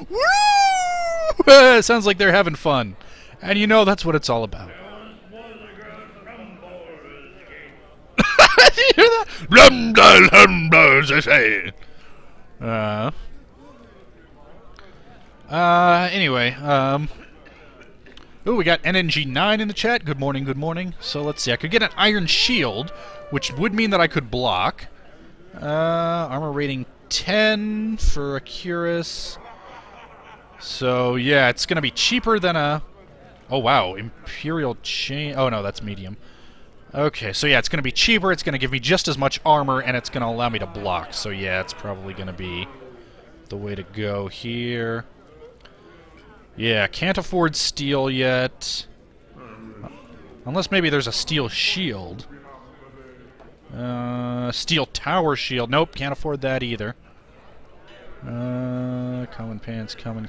Woo! Sounds like they're having fun, and you know that's what it's all about. You hear that? Anyway, ooh, we got NNG9 in the chat. Good morning, good morning. So let's see. I could get an Iron Shield, which would mean that I could block. Armor rating 10 for a Cuirass. So, yeah, it's going to be cheaper than a... Oh, wow. Imperial Chain... Oh, no, that's medium. Okay, so yeah, it's going to be cheaper. It's going to give me just as much armor, and it's going to allow me to block. So, yeah, it's probably going to be the way to go here. Yeah, can't afford steel yet. Unless maybe there's a steel shield. Steel tower shield. Nope, can't afford that either. Common pants, coming.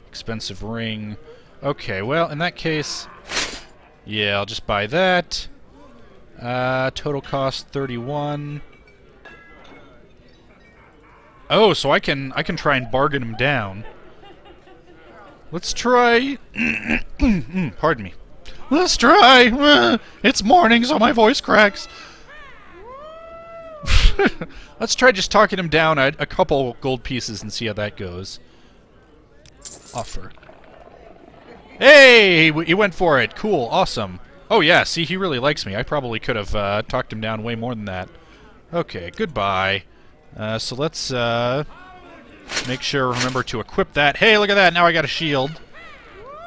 Expensive ring. Okay, well, in that case, yeah, I'll just buy that. Total cost 31. Oh, so I can try and bargain him down. Let's try. Pardon me. Let's try. It's morning, so my voice cracks. Let's try just talking him down a couple gold pieces and see how that goes. Offer. Hey, he went for it. Cool, awesome. Oh yeah, see, he really likes me. I probably could have talked him down way more than that. Okay, goodbye. So let's make sure, remember to equip that. Hey, look at that, now I got a shield.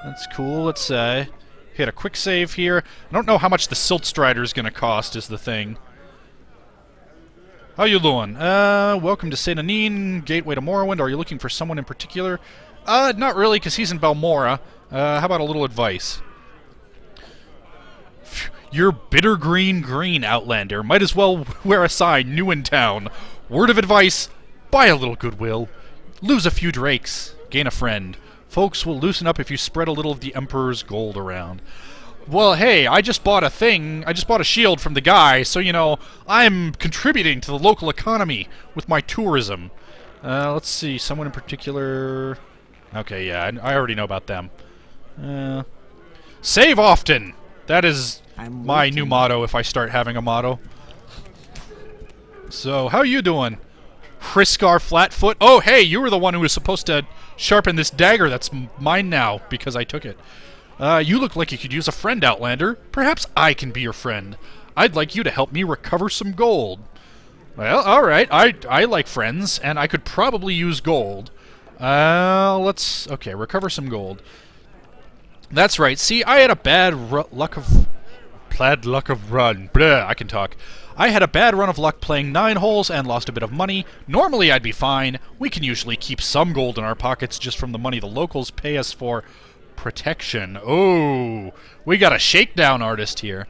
That's cool. Let's hit a quick save here. I don't know how much the Silt Strider is going to cost, is the thing. How you doing? Welcome to Seyda Neen, gateway to Morrowind. Are you looking for someone in particular? Not really, because he's in Balmora. How about a little advice? You're bitter green, Outlander. Might as well wear a sign, new in town. Word of advice, buy a little goodwill. Lose a few drakes, gain a friend. Folks will loosen up if you spread a little of the Emperor's gold around. Well, hey, I just bought a thing. I just bought a shield from the guy, so, you know, I'm contributing to the local economy with my tourism. Let's see, someone in particular... Okay, yeah, I already know about them. Save often! That is my new motto if I start having a motto. So, how you doing? Hriscar Flatfoot? Oh, hey, you were the one who was supposed to sharpen this dagger that's mine now, because I took it. You look like you could use a friend, Outlander. Perhaps I can be your friend. I'd like you to help me recover some gold. Well, alright, I like friends, and I could probably use gold. Okay, recover some gold. That's right, see, I had a bad luck of run. Blah, I can talk. I had a bad run of luck playing 9 holes and lost a bit of money. Normally I'd be fine. We can usually keep some gold in our pockets just from the money the locals pay us for protection. Oh, we got a shakedown artist here.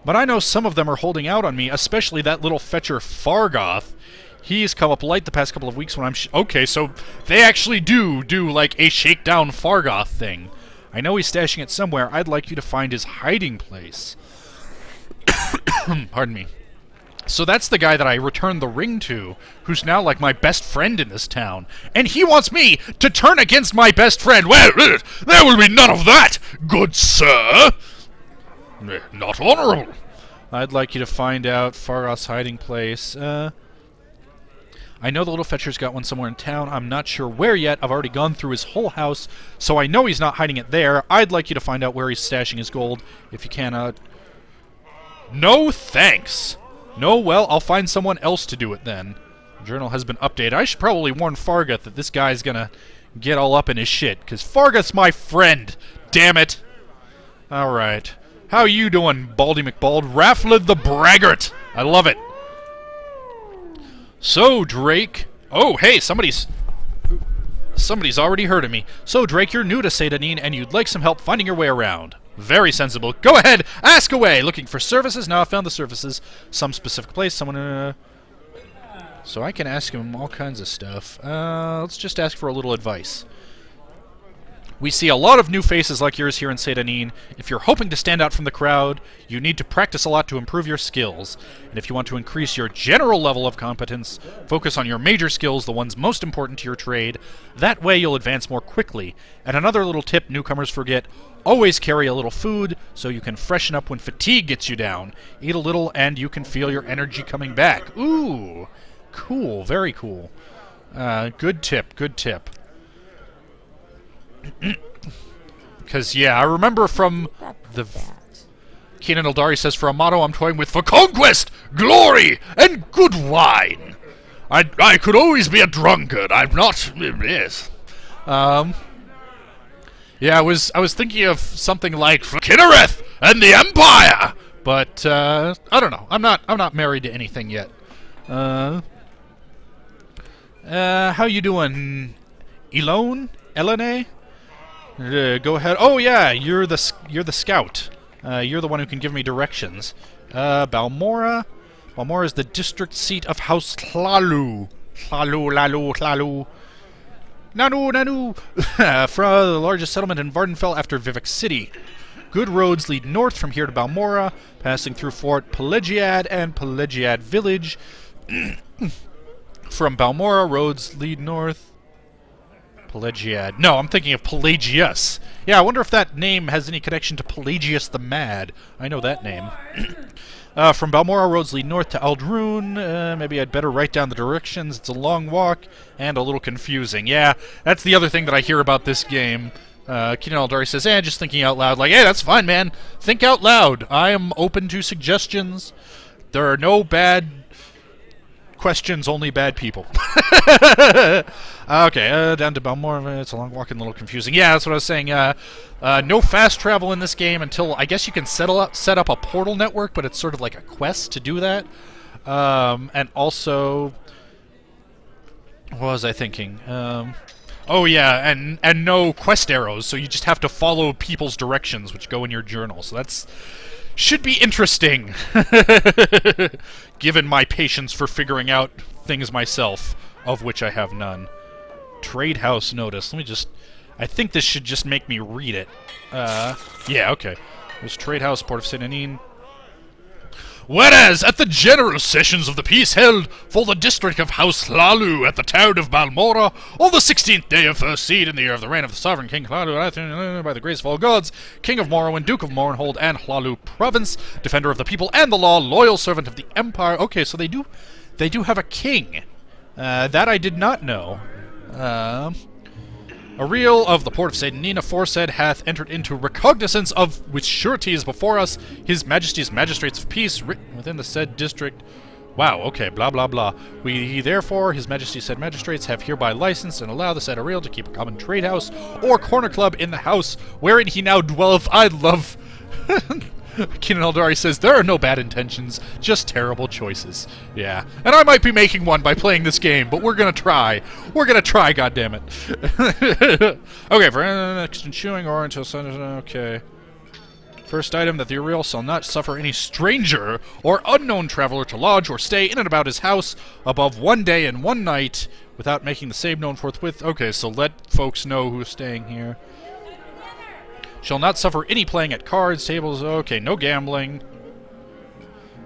But I know some of them are holding out on me, especially that little fetcher Fargoth. He's come up light the past couple of weeks when I'm... Okay, so they actually do like a shakedown Fargoth thing. I know he's stashing it somewhere. I'd like you to find his hiding place. Pardon me. So that's the guy that I returned the ring to, who's now like my best friend in this town. And he wants me to turn against my best friend. Well, there will be none of that, good sir. Not honorable. I'd like you to find out Fargoth's hiding place. I know the little fetcher's got one somewhere in town. I'm not sure where yet. I've already gone through his whole house, so I know he's not hiding it there. I'd like you to find out where he's stashing his gold, if you can. No thanks. No, well, I'll find someone else to do it then. The journal has been updated. I should probably warn Fargoth that this guy's gonna get all up in his shit, because Fargoth's my friend. Damn it. Alright. How you doing, Baldy McBald? Raffled the Braggart. I love it. So, Drake... Oh, hey, somebody's already heard of me. So, Drake, you're new to Seyda Neen, and you'd like some help finding your way around. Very sensible. Go ahead, ask away. Looking for services? Now I found the services. Some specific place, someone... So I can ask him all kinds of stuff. Let's just ask for a little advice. We see a lot of new faces like yours here in Seyda Neen. If you're hoping to stand out from the crowd, you need to practice a lot to improve your skills. And if you want to increase your general level of competence, focus on your major skills, the ones most important to your trade. That way you'll advance more quickly. And another little tip newcomers forget, always carry a little food so you can freshen up when fatigue gets you down. Eat a little and you can feel your energy coming back. Ooh, cool, very cool. Good tip, good tip. Because, yeah, I remember from the... Keenan Eldari says, for a motto, I'm toying with for conquest, glory, and good wine. I could always be a drunkard. I'm not... Yes. Yeah, I was thinking of something like Kinnereth and the Empire! But, I don't know. I'm not married to anything yet. How you doing, Elone? Elene? Go ahead. Oh yeah, you're the scout. You're the one who can give me directions. Balmora. Balmora is the district seat of House Hlalu. Hlalu. Nanu. From the largest settlement in Vardenfell after Vivek City. Good roads lead north from here to Balmora, passing through Fort Pelagiad and Pelagiad Village. From Balmora, roads lead north. Pelagiad. No, I'm thinking of Pelagius. Yeah, I wonder if that name has any connection to Pelagius the Mad. I know that name. From Balmora, roads lead north to Aldrune. Maybe I'd better write down the directions. It's a long walk and a little confusing. Yeah, that's the other thing that I hear about this game. Keenan Eldari says, just thinking out loud. Like, hey, that's fine, man. Think out loud. I am open to suggestions. There are no bad questions, only bad people. Okay, down to Balmora. It's a long walk and a little confusing. Yeah, that's what I was saying. No fast travel in this game until, I guess you can set up a portal network, but it's sort of like a quest to do that. And also, what was I thinking? Oh yeah, and no quest arrows, so you just have to follow people's directions, which go in your journal. So that's should be interesting, given my patience for figuring out things myself, of which I have none. Trade house notice. Let me just... I think this should just make me read it. Yeah, okay. There's trade house, Port of Seyda Neen. Whereas, at the general sessions of the peace held for the district of House Hlalu at the town of Balmora, on the 16th day of first seed in the year of the reign of the sovereign King Hlalu, by the grace of all gods, King of Morrowind, Duke of Mournhold, and Hlalu Province, defender of the people and the law, loyal servant of the Empire. Okay, so they do have a king. That I did not know. Ariel of the port of Seyda Neen aforesaid hath entered into recognizance of which sureties before us his majesty's magistrates of peace written within the said district. Wow, okay, blah blah blah. We therefore, his majesty said magistrates, have hereby licensed and allow the said Ariel to keep a common trade house or corner club in the house wherein he now dwelleth. I love... Keenan Eldari says, there are no bad intentions, just terrible choices. Yeah. And I might be making one by playing this game, but we're gonna try. We're gonna try, goddammit. Okay, for next ensuing or until Sunday. Okay. First item, that the Ariel shall not suffer any stranger or unknown traveler to lodge or stay in and about his house above 1 day and 1 night without making the same known forthwith. Okay, so let folks know who's staying here. Shall not suffer any playing at cards, tables, okay, no gambling.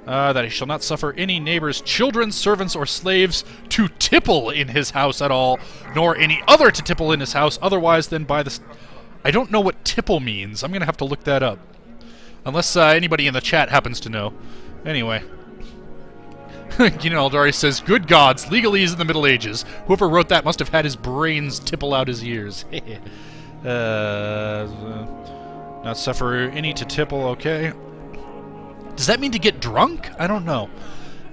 That he shall not suffer any neighbors, children, servants, or slaves to tipple in his house at all, nor any other to tipple in his house otherwise than by the... I don't know what tipple means. I'm going to have to look that up. Unless anybody in the chat happens to know. Anyway. Keenan Eldari says, good gods, legalese in the Middle Ages. Whoever wrote that must have had his brains tipple out his ears. Not suffer any to tipple, okay. Does that mean to get drunk? I don't know.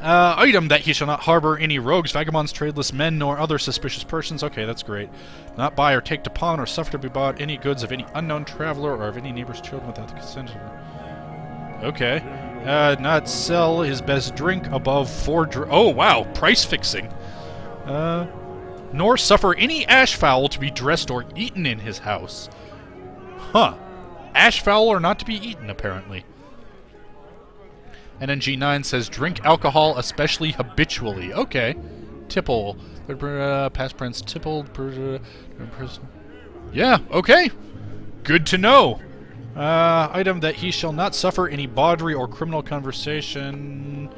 Item, that he shall not harbor any rogues, vagabonds, tradeless men, nor other suspicious persons. Okay, that's great. Not buy or take to pawn or suffer to be bought any goods of any unknown traveler or of any neighbor's children without the consent of... Okay. Not sell his best drink above 4 oh, wow, price fixing. Nor suffer any ashfowl to be dressed or eaten in his house. Huh. Ashfowl are not to be eaten, apparently. And then G9 says, drink alcohol, especially habitually. Okay. Tipple. Past Prince Tipple. Yeah, okay. Good to know. Item that he shall not suffer any bawdry or criminal conversation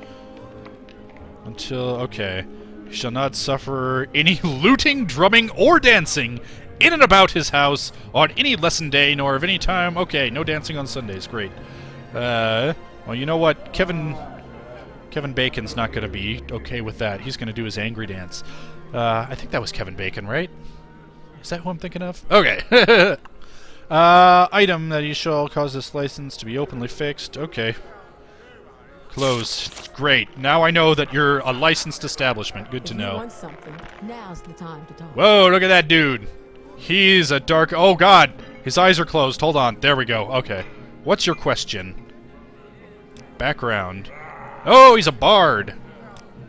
until... Okay. He shall not suffer any looting, drumming, or dancing in and about his house on any lesson day, nor of any time. Okay, no dancing on Sundays. Great. Well, you know what? Kevin Bacon's not going to be okay with that. He's going to do his angry dance. I think that was Kevin Bacon, right? Is that who I'm thinking of? Okay. Item that you shall cause this license to be openly fixed. Okay. Closed. Great. Now I know that you're a licensed establishment. Good to know. If you want something, now's the time to talk. Whoa, look at that dude. He's a dark... Oh, God. His eyes are closed. Hold on. There we go. Okay. What's your question? Background. Oh, he's a bard.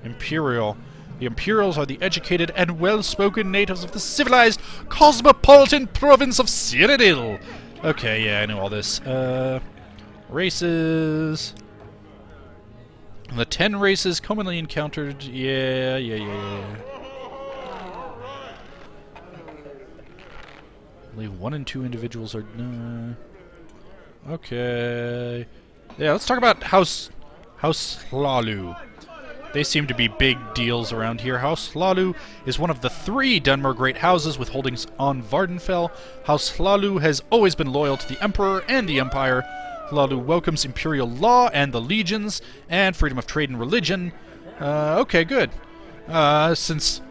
Imperial. The Imperials are the educated and well-spoken natives of the civilized, cosmopolitan province of Cyrodiil. Okay, yeah, I know all this. Races. The 10 races commonly encountered. Yeah. Only 1 and 2 individuals are... Okay. Yeah, let's talk about House Hlalu. They seem to be big deals around here. House Hlalu is one of the 3 Dunmer Great Houses with holdings on Vardenfell. House Hlalu has always been loyal to the Emperor and the Empire. Hlalu welcomes imperial law and the legions, and freedom of trade and religion. Okay, good. Since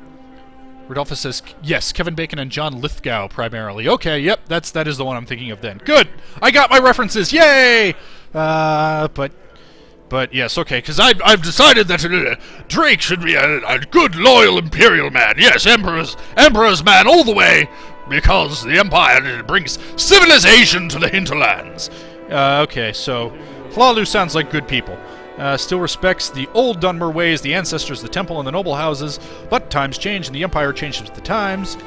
Rodolphus says, yes, Kevin Bacon and John Lithgow primarily. Okay, yep, that is the one I'm thinking of then. Good! I got my references! Yay! But yes, okay, because I've decided that Drake should be a good, loyal Imperial man. Yes, Emperor's man all the way, because the Empire brings civilization to the hinterlands. Okay, so Hlalu sounds like good people. Still respects the old Dunmer ways, the ancestors, the temple, and the noble houses, but times change and the Empire changes with the times.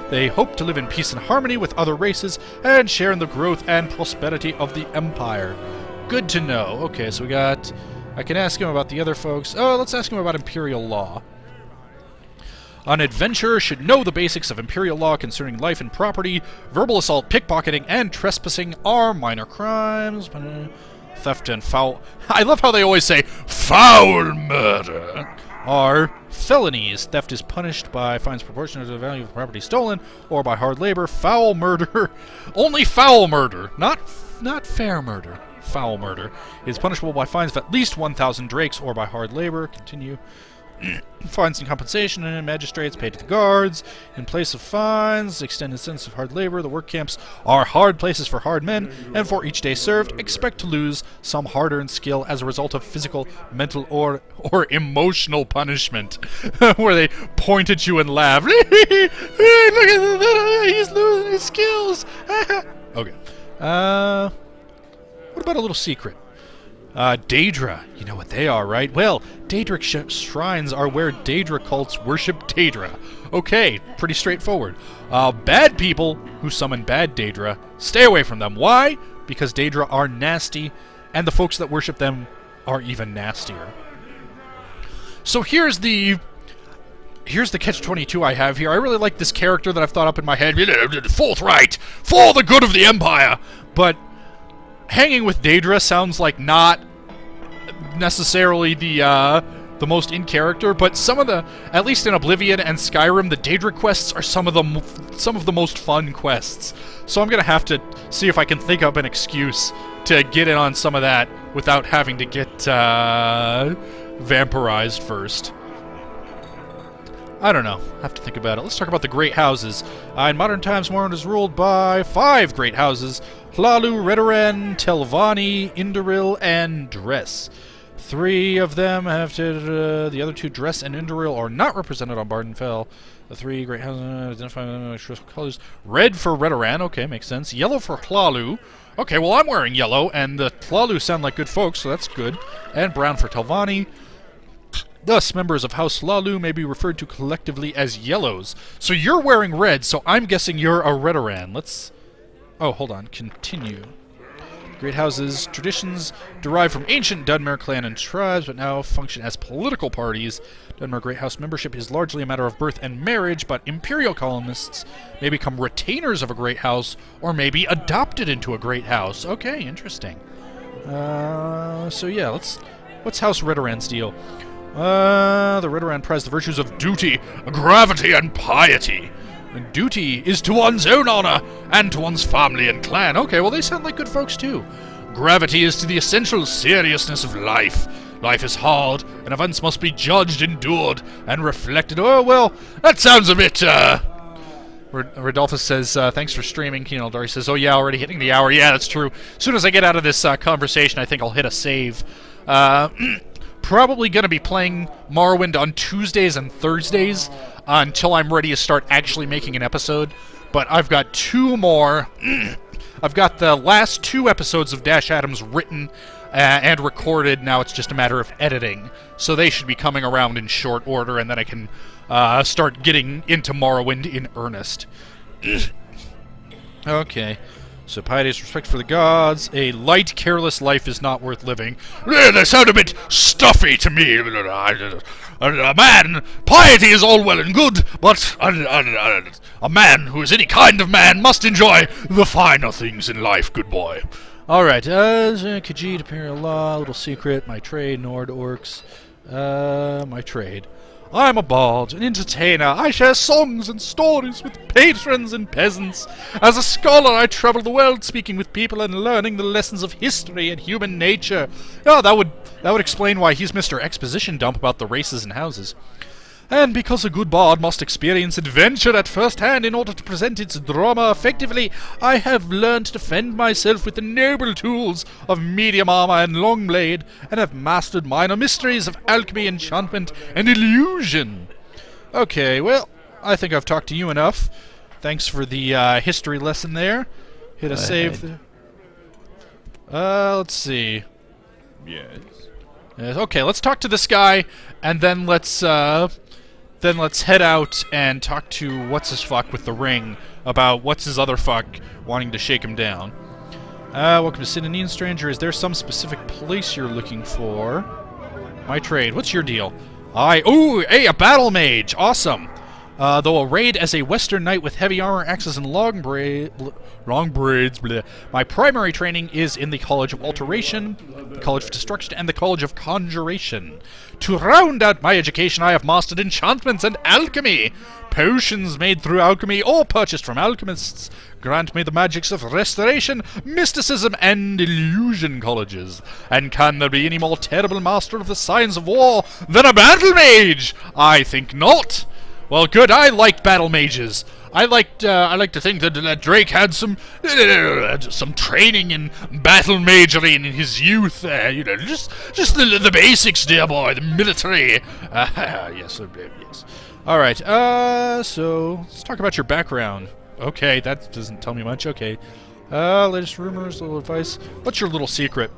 They hope to live in peace and harmony with other races and share in the growth and prosperity of the Empire. Good to know. Okay, so we got... I can ask him about the other folks. Oh, let's ask him about Imperial law. An adventurer should know the basics of Imperial law concerning life and property. Verbal assault, pickpocketing, and trespassing are minor crimes. Theft and foul... I love how they always say, foul murder are felonies. Theft is punished by fines proportionate to the value of the property stolen or by hard labor. Foul murder... Only foul murder, not fair murder. Foul murder is punishable by fines of at least 1,000 drakes or by hard labor. Continue. Fines and compensation and magistrates paid to the guards. In place of fines, extended sentence of hard labor. The work camps are hard places for hard men, and for each day served, expect to lose some hard-earned skill as a result of physical, mental, or emotional punishment. Where they point at you and laugh. Look at that, he's losing his skills. Okay. What about a little secret? Daedra. You know what they are, right? Well, Daedric shrines are where Daedra cults worship Daedra. Okay, pretty straightforward. Bad people who summon bad Daedra, stay away from them. Why? Because Daedra are nasty, and the folks that worship them are even nastier. So here's the catch-22 I have here. I really like this character that I've thought up in my head. Forthright, for the good of the Empire. But hanging with Daedra sounds like not necessarily the most in character, but some of the, at least in Oblivion and Skyrim, the Daedra quests are some of the most fun quests. So I'm gonna have to see if I can think up an excuse to get in on some of that without having to get vampirized first. I don't know. I have to think about it. Let's talk about the Great Houses. In modern times, Morrowind is ruled by 5 Great Houses: Hlalu, Redoran, Telvanni, Indoril, and Dress. 3 of them have to... the other 2, Dress and Indoril, are not represented on Vardenfell. The 3 Great Houses identify by colors. Red for Redoran. Okay, makes sense. Yellow for Hlalu. Okay, well, I'm wearing yellow, and the Hlalu sound like good folks, so that's good. And brown for Telvanni. Thus, members of House Hlalu may be referred to collectively as Yellows. So you're wearing red, so I'm guessing you're a Redoran. Let's... Oh, hold on. Continue. Great houses, traditions derived from ancient Dunmer clan and tribes, but now function as political parties. Dunmer Great House membership is largely a matter of birth and marriage, but Imperial colonists may become retainers of a great house, or may be adopted into a great house. Okay, interesting. So yeah, what's House Redoran's deal? The Redoran prize the virtues of duty, gravity, and piety. And duty is to one's own honor, and to one's family and clan. Okay, well, they sound like good folks, too. Gravity is to the essential seriousness of life. Life is hard, and events must be judged, endured, and reflected. Oh, well, that sounds a bit, Rodolphus says, thanks for streaming. Keeneldar says, oh, yeah, already hitting the hour. Yeah, that's true. As soon as I get out of this conversation, I think I'll hit a save. Probably going to be playing Morrowind on Tuesdays and Thursdays until I'm ready to start actually making an episode. But I've got 2 more. I've got the last 2 episodes of Dash Adams written and recorded. Now it's just a matter of editing. So they should be coming around in short order, and then I can start getting into Morrowind in earnest. Okay. So piety is respect for the gods. A light, careless life is not worth living. They sound a bit stuffy to me. A man, piety is all well and good, but a man who is any kind of man must enjoy the finer things in life, good boy. Alright, Khajiit, Imperial Law, Little Secret, My Trade, Nord, Orcs, My Trade. I'm a bard, an entertainer. I share songs and stories with patrons and peasants. As a scholar, I travel the world speaking with people and learning the lessons of history and human nature. Oh, that would explain why he's Mr. Exposition Dump about the races and houses. And because a good bard must experience adventure at first hand in order to present its drama effectively, I have learned to defend myself with the noble tools of medium armor and long blade, and have mastered minor mysteries of alchemy, enchantment, and illusion. Okay, well, I think I've talked to you enough. Thanks for the history lesson there. Hit a save. Let's see. Yes. Okay, let's talk to this guy, and then let's head out and talk to what's-his-fuck with the ring about what's-his-other-fuck wanting to shake him down. Welcome to Seyda, Neen, stranger. Is there some specific place you're looking for? My trade. What's your deal? Ooh, hey, a battle mage! Awesome! Though arrayed as a Western knight with heavy armor, axes, and long braids, bleh. My primary training is in the College of Alteration, the College of Destruction, and the College of Conjuration. To round out my education, I have mastered enchantments and alchemy. Potions made through alchemy or purchased from alchemists grant me the magics of restoration, mysticism, and illusion colleges. And can there be any more terrible master of the science of war than a battle mage? I think not. Well, good. I like battle mages. I like to think that Drake had some training in battle magery in his youth. Just the basics, dear boy. The military. Yes. All right. So let's talk about your background. Okay, that doesn't tell me much. Okay. Latest rumors, little advice. What's your little secret?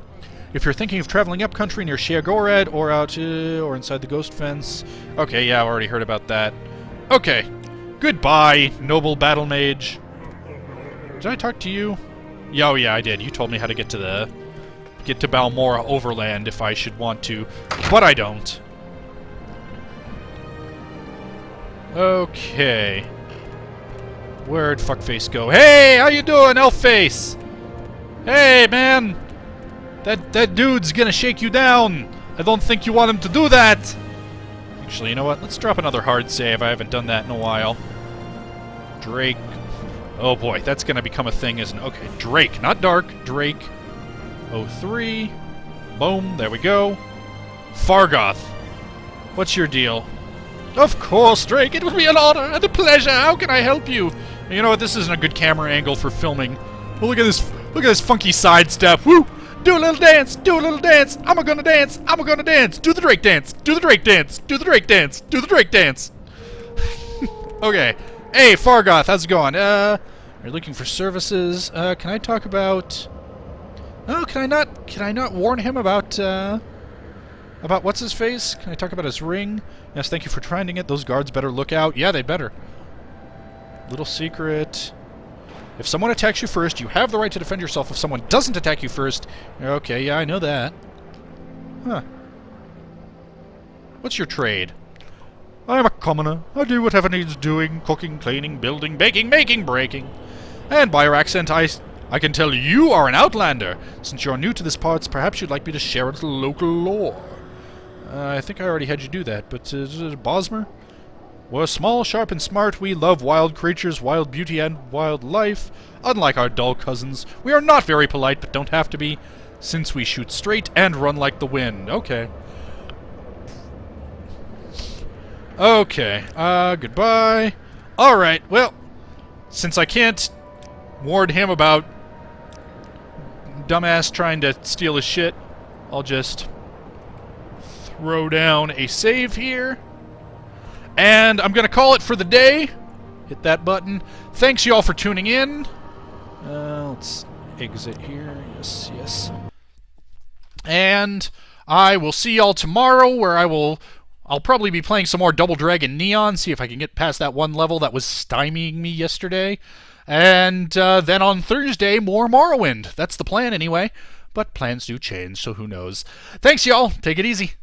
If you're thinking of traveling up country near Sheogorath or out or inside the Ghost Fence. Okay, yeah, I've already heard about that. Okay. Goodbye, noble battle mage. Did I talk to you? Yeah, oh yeah, I did. You told me how to get to Balmora Overland if I should want to, but I don't. Okay. Where'd fuckface go? Hey, how you doing, Elfface? Hey, man. That dude's gonna shake you down. I don't think you want him to do that. Actually, you know what? Let's drop another hard save. I haven't done that in a while. Drake. Oh boy, that's gonna become a thing, isn't it? Okay, Drake, not Dark. Drake. 03. Boom, there we go. Fargoth. What's your deal? Of course, Drake, it would be an honor and a pleasure. How can I help you? You know what? This isn't a good camera angle for filming. Well, look at this funky sidestep. Woo! Do a little dance, do a little dance. I'm gonna dance, Do the Drake dance, do the Drake dance, do the Drake dance, do the Drake dance. Okay. Hey, Fargoth, how's it going? Are you looking for services? Can I talk about... Oh, can I not warn him about what's his face? Can I talk about his ring? Yes, thank you for finding it. Those guards better look out. Yeah, they better. Little secret. If someone attacks you first, you have the right to defend yourself. If someone doesn't attack you first... Okay, yeah, I know that. Huh. What's your trade? I am a commoner. I do whatever needs doing. Cooking, cleaning, building, baking, making, breaking. And by your accent, I can tell you are an outlander. Since you're new to this parts, perhaps you'd like me to share a little local lore. I think I already had you do that, but Bosmer? We're small, sharp, and smart. We love wild creatures, wild beauty, and wild life. Unlike our dull cousins, we are not very polite, but don't have to be, since we shoot straight and run like the wind. Okay. Okay, goodbye. Alright, well, since I can't warn him about dumbass trying to steal his shit, I'll just throw down a save here. And I'm going to call it for the day. Hit that button. Thanks, y'all, for tuning in. Let's exit here. Yes, yes. And I will see y'all tomorrow, where I'll probably be playing some more Double Dragon Neon, see if I can get past that one level that was stymieing me yesterday. And then on Thursday, more Morrowind. That's the plan, anyway. But plans do change, so who knows. Thanks, y'all. Take it easy.